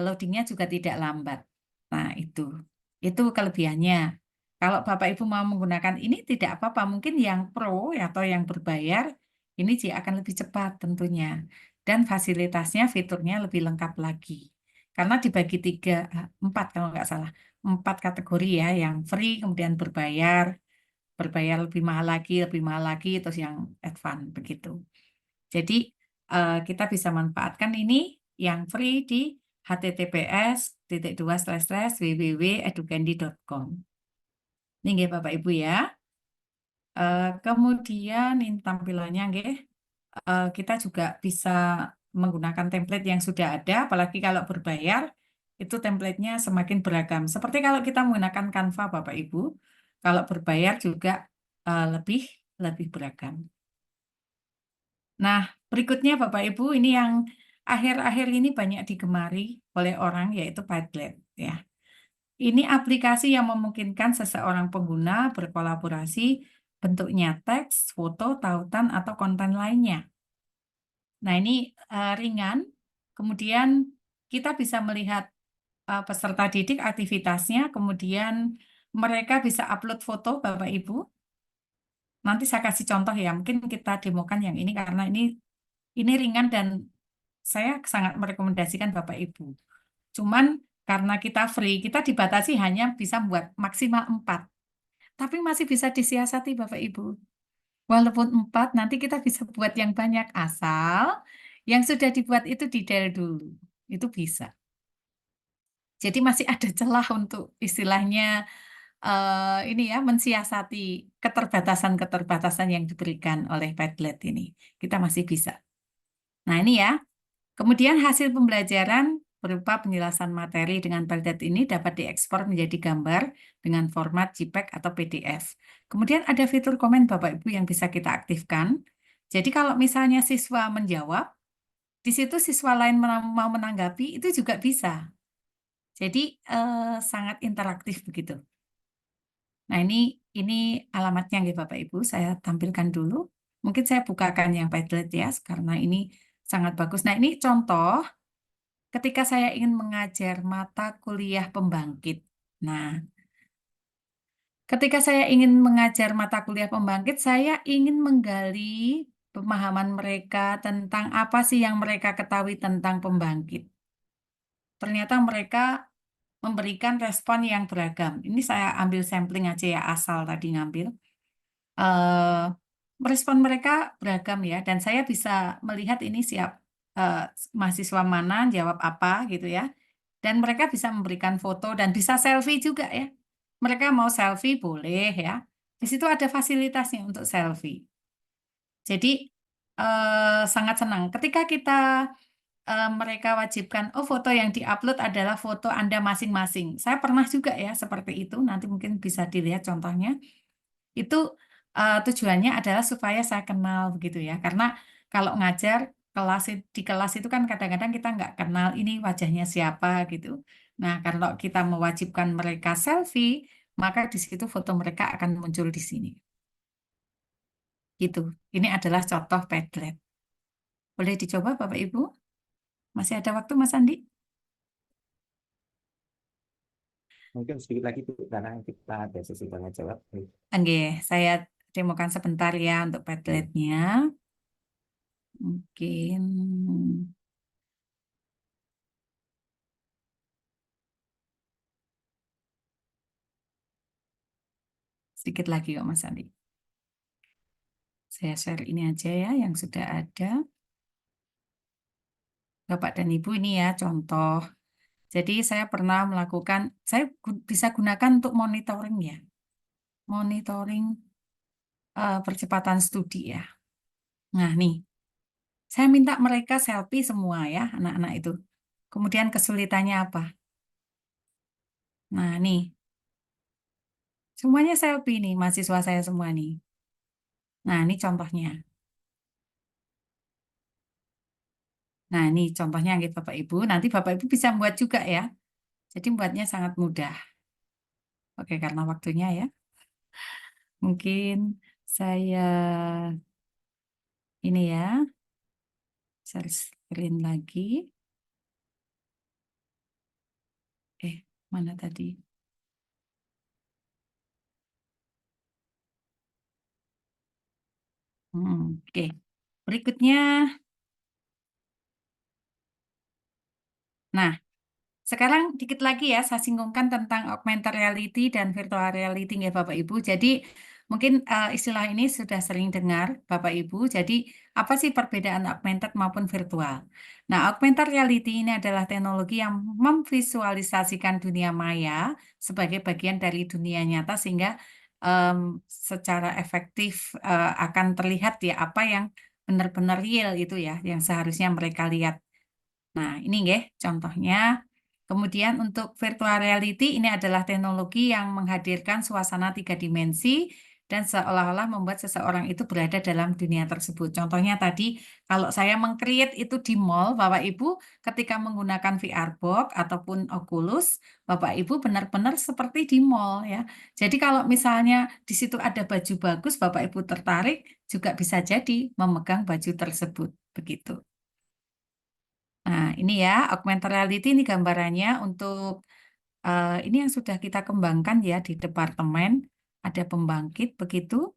loadingnya juga tidak lambat. Nah, itu kelebihannya. Kalau Bapak Ibu mau menggunakan ini tidak apa-apa, mungkin yang pro atau yang berbayar ini juga akan lebih cepat tentunya. Dan fasilitasnya, fiturnya lebih lengkap lagi. Karena dibagi 4 kalau nggak salah. 4 kategori ya, yang free, kemudian berbayar lebih mahal lagi, terus yang advance begitu. Jadi kita bisa manfaatkan ini yang free di https://www.educandi.com. Ini nggih Bapak Ibu ya. Kemudian ini tampilannya nggih. Kita juga bisa menggunakan template yang sudah ada, apalagi kalau berbayar, itu template-nya semakin beragam. Seperti kalau kita menggunakan Canva, Bapak Ibu, kalau berbayar juga lebih beragam. Nah, berikutnya Bapak Ibu, ini yang akhir-akhir ini banyak digemari oleh orang, yaitu Padlet. Ya. Ini aplikasi yang memungkinkan seseorang pengguna berkolaborasi bentuknya teks, foto, tautan, atau konten lainnya. Nah, ini ringan. Kemudian kita bisa melihat peserta didik aktivitasnya, kemudian mereka bisa upload foto, Bapak Ibu. Nanti saya kasih contoh ya, mungkin kita demokan yang ini karena ini ringan dan saya sangat merekomendasikan Bapak Ibu. Cuman karena kita free, kita dibatasi hanya bisa buat maksimal 4. Tapi masih bisa disiasati Bapak Ibu. Walaupun 4, nanti kita bisa buat yang banyak asal yang sudah dibuat itu di-delete dulu. Itu bisa. Jadi masih ada celah untuk istilahnya ini ya mensiasati keterbatasan-keterbatasan yang diberikan oleh Padlet ini. Kita masih bisa. Nah, ini ya. Kemudian hasil pembelajaran berupa penjelasan materi dengan Padlet ini dapat diekspor menjadi gambar dengan format JPEG atau PDF. Kemudian ada fitur komen Bapak Ibu yang bisa kita aktifkan. Jadi kalau misalnya siswa menjawab, di situ siswa lain mau menanggapi, itu juga bisa. Jadi sangat interaktif begitu. Nah, ini alamatnya nggih Bapak Ibu, saya tampilkan dulu. Mungkin saya bukakan yang Padlet ya, karena ini sangat bagus. Nah, ini contoh ketika saya ingin mengajar mata kuliah pembangkit. Nah, ketika saya ingin mengajar mata kuliah pembangkit, saya ingin menggali pemahaman mereka tentang apa sih yang mereka ketahui tentang pembangkit. Ternyata mereka memberikan respon yang beragam. Ini saya ambil sampling aja ya, asal tadi ngambil. Respon mereka beragam ya, dan saya bisa melihat ini siap mahasiswa mana jawab apa gitu ya. Dan mereka bisa memberikan foto dan bisa selfie juga ya. Mereka mau selfie boleh ya. Di situ ada fasilitasnya untuk selfie. Jadi sangat senang. Ketika kita mereka wajibkan, oh foto yang diupload adalah foto Anda masing-masing. Saya pernah juga ya seperti itu. Nanti mungkin bisa dilihat contohnya. Itu tujuannya adalah supaya saya kenal begitu ya. Karena kalau ngajar di kelas itu kan kadang-kadang kita nggak kenal ini wajahnya siapa gitu. Nah, kalau kita mewajibkan mereka selfie, maka di situ foto mereka akan muncul di sini. Gitu. Ini adalah contoh Padlet. Boleh dicoba Bapak Ibu? Masih ada waktu, Mas Andi? Mungkin sedikit lagi Bu, karena kita ada sesi tanya jawab. Oke, saya demokan sebentar ya untuk Padlet-nya. Mungkin sedikit lagi kok Mas Andi. Saya share ini aja ya yang sudah ada. Bapak dan Ibu ini ya contoh. Jadi saya pernah melakukan, saya bisa gunakan untuk monitoring ya. Monitoring percepatan studi ya. Nah nih, saya minta mereka selfie semua ya, anak-anak itu. Kemudian kesulitannya apa? Nah nih, semuanya selfie nih, mahasiswa saya semua nih. Nah ini contohnya. Nah ini contohnya gitu Bapak Ibu. Nanti Bapak Ibu bisa buat juga ya. Jadi buatnya sangat mudah. Oke, karena waktunya ya. Mungkin saya ini ya, share screen lagi. Mana tadi? Oke. Berikutnya. Nah, sekarang dikit lagi ya, saya singgungkan tentang augmented reality dan virtual reality ya Bapak Ibu. Jadi mungkin istilah ini sudah sering dengar Bapak Ibu. Jadi apa sih perbedaan augmented maupun virtual? Nah, augmented reality ini adalah teknologi yang memvisualisasikan dunia maya sebagai bagian dari dunia nyata sehingga secara efektif akan terlihat ya apa yang benar-benar real itu ya, yang seharusnya mereka lihat. Nah, ini ya contohnya. Kemudian untuk virtual reality ini adalah teknologi yang menghadirkan suasana 3 dimensi dan seolah-olah membuat seseorang itu berada dalam dunia tersebut. Contohnya tadi, kalau saya meng-create itu di mall, Bapak Ibu ketika menggunakan VR Box ataupun Oculus, Bapak Ibu benar-benar seperti di mall ya. Jadi kalau misalnya di situ ada baju bagus, Bapak Ibu tertarik, juga bisa jadi memegang baju tersebut. Begitu. Nah, ini ya, augmented reality ini gambarannya untuk ini yang sudah kita kembangkan ya di departemen. Ada pembangkit begitu.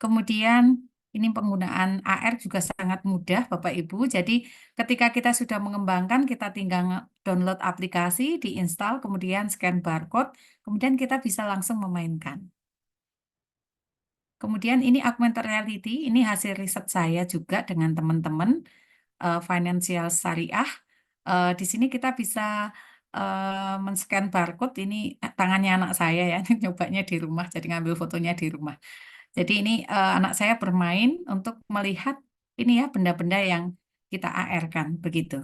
Kemudian ini penggunaan AR juga sangat mudah Bapak Ibu. Jadi ketika kita sudah mengembangkan, kita tinggal download aplikasi, diinstal, kemudian scan barcode, kemudian kita bisa langsung memainkan. Kemudian ini augmented reality, ini hasil riset saya juga dengan teman-teman Financial Syariah. Di sini kita bisa men-scan barcode. Ini tangannya anak saya ya, nyobanya di rumah, jadi ngambil fotonya di rumah. Jadi ini anak saya bermain untuk melihat ini ya benda-benda yang kita AR-kan begitu.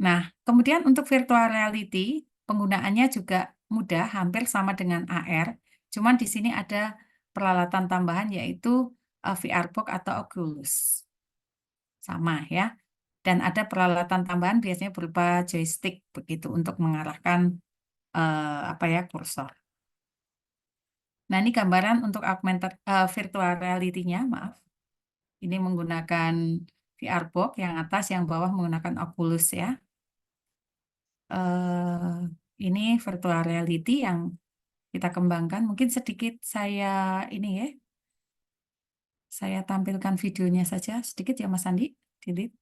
Nah, kemudian untuk virtual reality penggunaannya juga mudah, hampir sama dengan AR. Cuman di sini ada peralatan tambahan yaitu VR Box atau Oculus. Sama ya. Dan ada peralatan tambahan biasanya berupa joystick begitu untuk mengarahkan apa ya kursor. Nah, ini gambaran untuk augmented virtual reality-nya, maaf. Ini menggunakan VR Box yang atas, yang bawah menggunakan Oculus ya. Ini virtual reality yang kita kembangkan. Mungkin sedikit saya ini ya. Saya tampilkan videonya saja sedikit ya Mas Andi. Delete.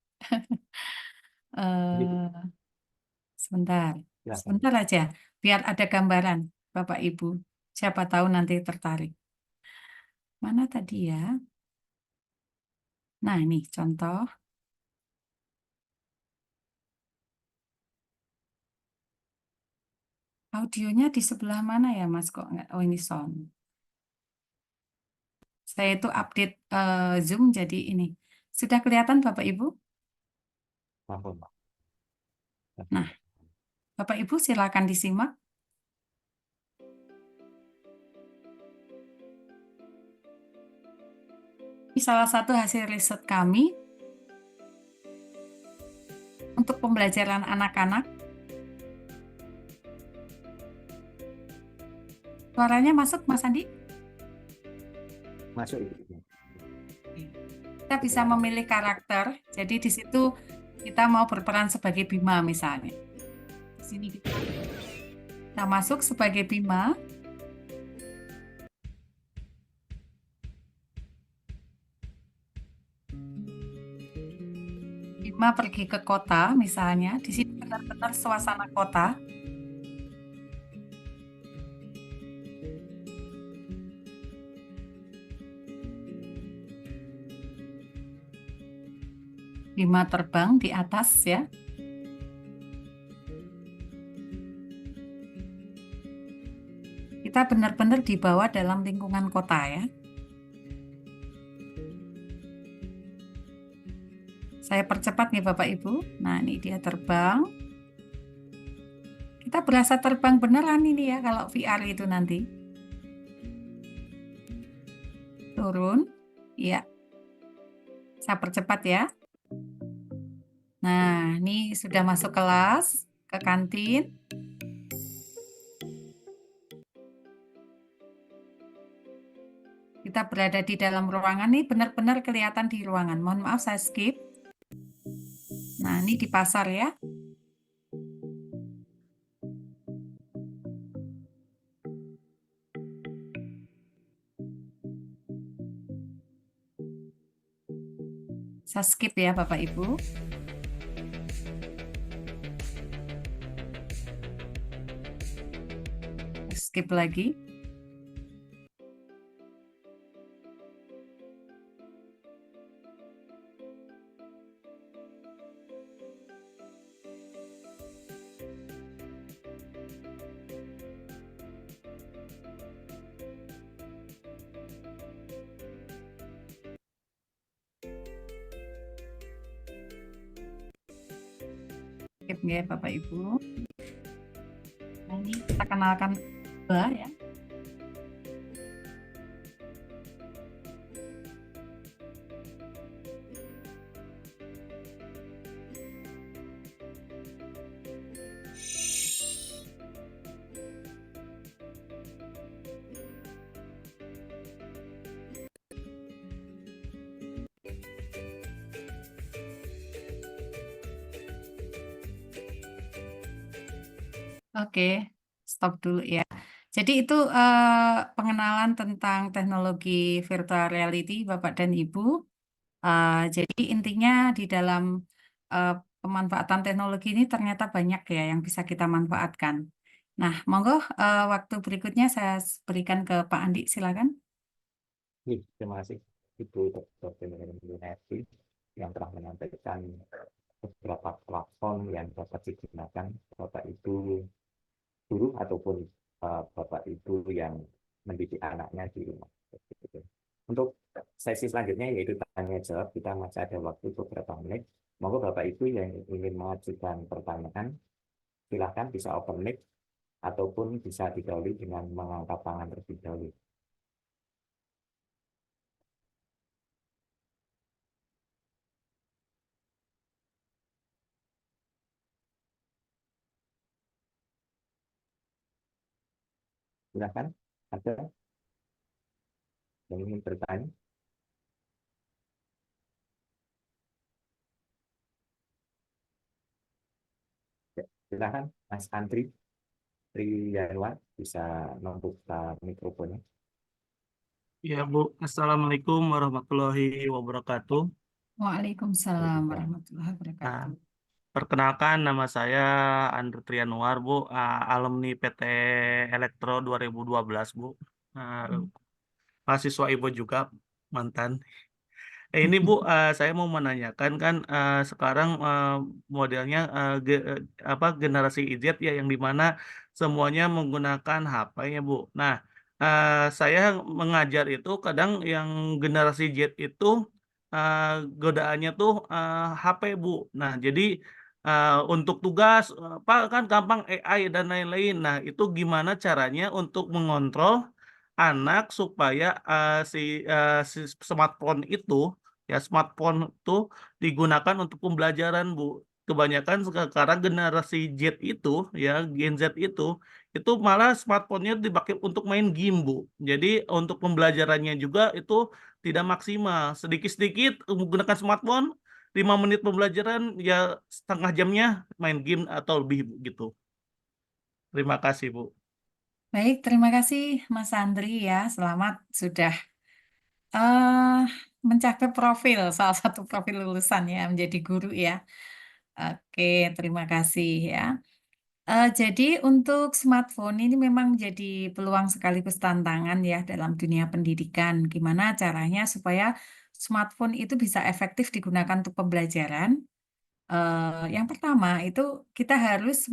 Sebentar. Silakan. Sebentar aja, biar ada gambaran, Bapak Ibu. Siapa tahu nanti tertarik. Mana tadi ya? Nah, ini contoh. Audionya di sebelah mana ya, Mas? Kok nggak? Oh, ini sound. Saya itu update Zoom, jadi ini. Sudah kelihatan, Bapak Ibu? Maaf, Pak. Nah, Bapak Ibu silakan disimak. Ini salah satu hasil riset kami untuk pembelajaran anak-anak. Suaranya masuk, Mas Andi? Masuk Ibu. Kita bisa memilih karakter. Jadi di situ kita mau berperan sebagai Bima misalnya. Di sini kita masuk sebagai Bima. Bima pergi ke kota misalnya. Di sini benar-benar suasana kota. Bima terbang di atas ya. Kita benar-benar dibawa dalam lingkungan kota ya. Saya percepat nih Bapak Ibu. Nah ini dia terbang. Kita berasa terbang beneran ini ya kalau VR itu nanti. Turun. Ya. Saya percepat ya. Nah, ini sudah masuk kelas, ke kantin. Kita berada di dalam ruangan nih, benar-benar kelihatan di ruangan. Mohon maaf, saya skip. Nah, ini di pasar ya. Saya skip ya, Bapak Ibu. Skip lagi. Skip ya Bapak Ibu. Nah, ini kita kenalkan ya. Oke, stop dulu ya. Jadi itu pengenalan tentang teknologi virtual reality Bapak dan Ibu. Jadi intinya di dalam pemanfaatan teknologi ini ternyata banyak ya yang bisa kita manfaatkan. Nah, monggo waktu berikutnya saya berikan ke Pak Andi, silakan. Terima kasih Ibu Dr. Yunarti yang telah menyampaikan beberapa platform yang dapat digunakan Bapak Ibu guru ataupun Bapak Ibu yang mendidik anaknya di rumah. Untuk sesi selanjutnya yaitu tanya jawab, kita masih ada waktu beberapa menit. Monggo Bapak Ibu yang ingin mengajukan pertanyaan, silakan bisa open mic ataupun bisa didahului dengan mengangkat tangan terlebih dahulu. Silakan, ada yang ingin bertanya? Ya, silakan Mas Andri Trianwar bisa membuka mikrofonnya. Ya, Bu. Assalamualaikum warahmatullahi wabarakatuh. Waalaikumsalam warahmatullahi Nah, wabarakatuh. perkenalkan nama saya Andrew Trianwar, Bu. Alumni PT Elektro 2012, Bu. Mahasiswa Ibu juga, mantan. Ini Bu, saya mau menanyakan kan sekarang modelnya generasi Z ya, yang dimana semuanya menggunakan HP ya Bu. Nah, saya mengajar itu kadang yang generasi Z itu godaannya tuh HP Bu. Nah, jadi untuk tugas Pak kan gampang AI dan lain-lain. Nah, itu gimana caranya untuk mengontrol anak supaya si smartphone itu digunakan untuk pembelajaran Bu. Kebanyakan sekarang generasi Z itu ya, Gen Z itu malah smartphone-nya dipakai untuk main game Bu. Jadi untuk pembelajarannya juga itu tidak maksimal. Sedikit-sedikit menggunakan smartphone, 5 menit pembelajaran ya setengah jamnya main game atau lebih Bu, gitu. Terima kasih Bu. Baik, terima kasih Mas Andri ya. Selamat sudah eh mencapai profil, salah satu profil lulusan ya, menjadi guru ya. Oke, terima kasih ya. Jadi untuk smartphone ini memang menjadi peluang sekaligus tantangan ya dalam dunia pendidikan. Gimana caranya supaya smartphone itu bisa efektif digunakan untuk pembelajaran? Yang pertama itu kita harus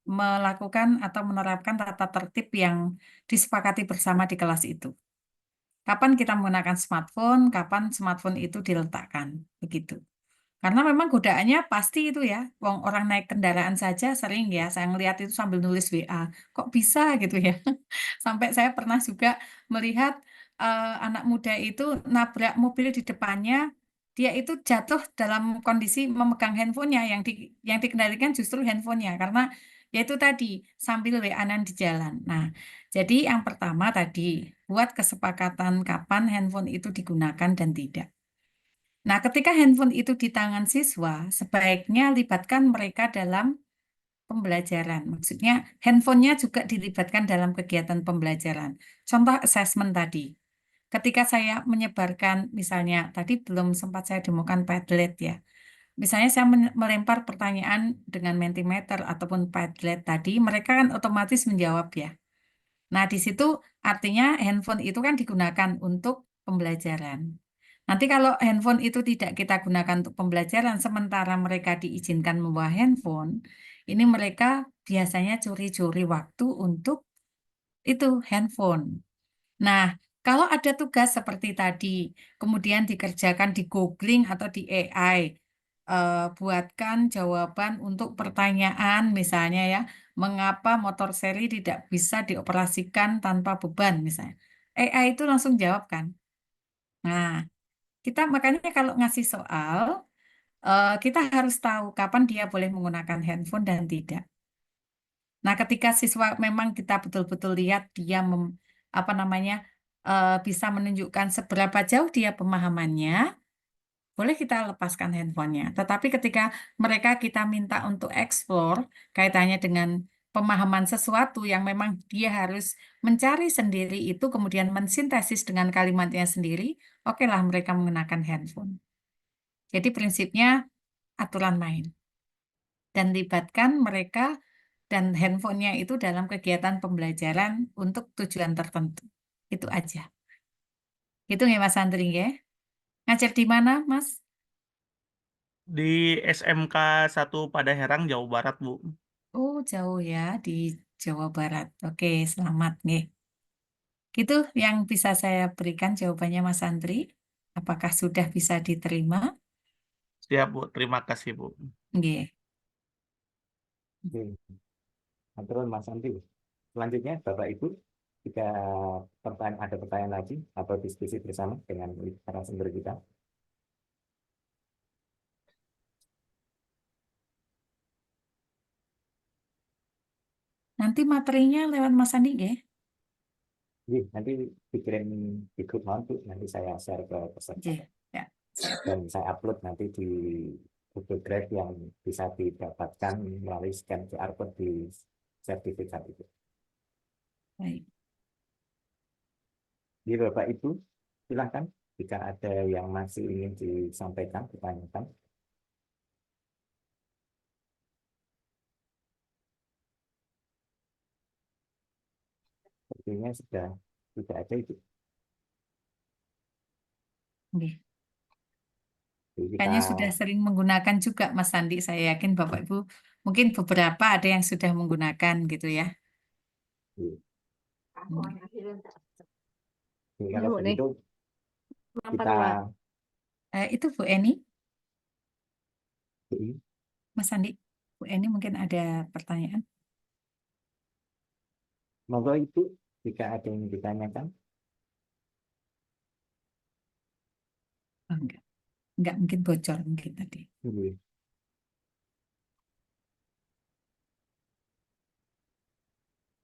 melakukan atau menerapkan tata tertib yang disepakati bersama di kelas itu. Kapan kita menggunakan smartphone, kapan smartphone itu diletakkan, begitu. Karena memang godaannya pasti itu ya. Wong orang naik kendaraan saja sering ya, saya ngelihat itu sambil nulis WA. Kok bisa gitu ya? Sampai saya pernah juga melihat anak muda itu nabrak mobil di depannya, dia itu jatuh dalam kondisi memegang handphonenya, yang dikendalikan justru handphonenya, karena yaitu tadi sambil WA-an di jalan. Nah, jadi yang pertama tadi buat kesepakatan kapan handphone itu digunakan dan tidak. Nah, ketika handphone itu di tangan siswa, sebaiknya libatkan mereka dalam pembelajaran. Maksudnya, handphonenya juga dilibatkan dalam kegiatan pembelajaran. Contoh assessment tadi. Ketika saya menyebarkan, misalnya, tadi belum sempat saya demokan Padlet ya. Misalnya saya melempar pertanyaan dengan Mentimeter ataupun Padlet tadi, mereka kan otomatis menjawab ya. Nah, di situ artinya handphone itu kan digunakan untuk pembelajaran. Nanti kalau handphone itu tidak kita gunakan untuk pembelajaran, sementara mereka diizinkan membawa handphone, ini mereka biasanya curi-curi waktu untuk itu handphone. Nah, kalau ada tugas seperti tadi, kemudian dikerjakan di googling atau di AI, buatkan jawaban untuk pertanyaan misalnya ya, mengapa motor seri tidak bisa dioperasikan tanpa beban misalnya. AI itu langsung jawab kan. Nah, kita makanya kalau ngasih soal, kita harus tahu kapan dia boleh menggunakan handphone dan tidak. Nah, ketika siswa memang kita betul-betul lihat dia apa namanya bisa menunjukkan seberapa jauh dia pemahamannya, boleh kita lepaskan handphonenya. Tetapi ketika mereka kita minta untuk explore kaitannya dengan pemahaman sesuatu yang memang dia harus mencari sendiri itu, kemudian mensintesis dengan kalimatnya sendiri, oke lah mereka menggunakan handphone. Jadi prinsipnya aturan main dan libatkan mereka dan handphonenya itu dalam kegiatan pembelajaran untuk tujuan tertentu. Itu aja. Itu ya Mas Andri ya. Ngajar di mana, Mas? Di SMK 1 Padaherang, Jawa Barat, Bu. Oh, jauh ya di Jawa Barat. Oke, selamat nih. Gitu yang bisa saya berikan jawabannya Mas Andri. Apakah sudah bisa diterima? Siap, Bu. Terima kasih, Bu. Nggih. Oke. Terus Mas Andi, selanjutnya Bapak Ibu, jika ada pertanyaan lagi atau diskusi bersama dengan narasumber kita. Nanti materinya lewat Mas Andi nggih? Jadi, nanti dikirim di grup nanti saya share ke peserta Nggih. Ya. dan saya upload nanti di Google Drive yang bisa didapatkan melalui scan QR code di sertifikat itu. Baik. Jadi Bapak Ibu, silahkan jika ada yang masih ingin disampaikan, ditanyakan. Sepertinya sudah tidak ada itu. Nggih. Jadi kita Kayaknya sudah sering menggunakan juga Mas Andi. Saya yakin Bapak Ibu mungkin beberapa ada yang sudah menggunakan gitu ya. jadi kalau begitu kita Itu Bu Eni, jadi, Mas Andi. Bu Eni mungkin ada pertanyaan. monggo Ibu jika ada yang ditanyakan. Oh, enggak mungkin bocor mungkin tadi. Iya.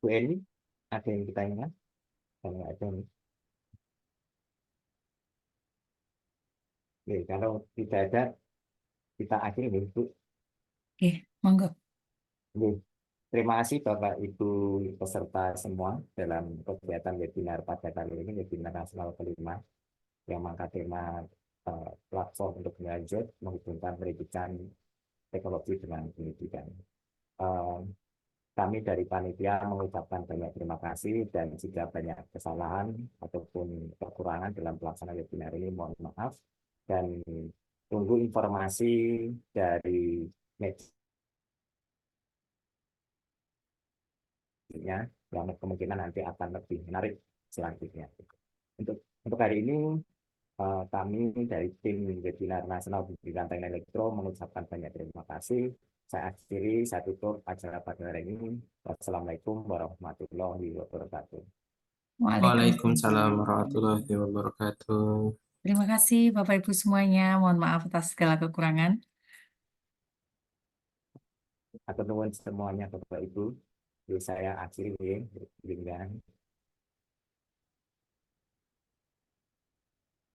Bu Eni, ada yang ditanyakan? Kalau ada nih. Oke, kalau tidak ada, kita akhiri nih, Bu. Oke, monggo. Oke. Terima kasih Bapak Ibu peserta semua dalam kegiatan webinar pada kali ini, webinar nasional kelima yang mengangkat tema platform untuk belajar menghubungkan pendidikan teknologi dengan pendidikan. Kami dari panitia mengucapkan banyak terima kasih, dan jika banyak kesalahan ataupun kekurangan dalam pelaksanaan webinar ini, mohon maaf, dan tunggu informasi dari media yang kemungkinan nanti akan lebih menarik selanjutnya. Untuk hari ini kami dari tim webinar nasional pendidikan teknik elektro mengucapkan banyak terima kasih. Saya akhiri, saya tutup acara pada hari ini. Wassalamualaikum warahmatullahi wabarakatuh. Waalaikumsalam warahmatullahi wabarakatuh. Terima kasih Bapak Ibu semuanya. Mohon maaf atas segala kekurangan. Atur nuwun semuanya Bapak Ibu. Saya akhiri,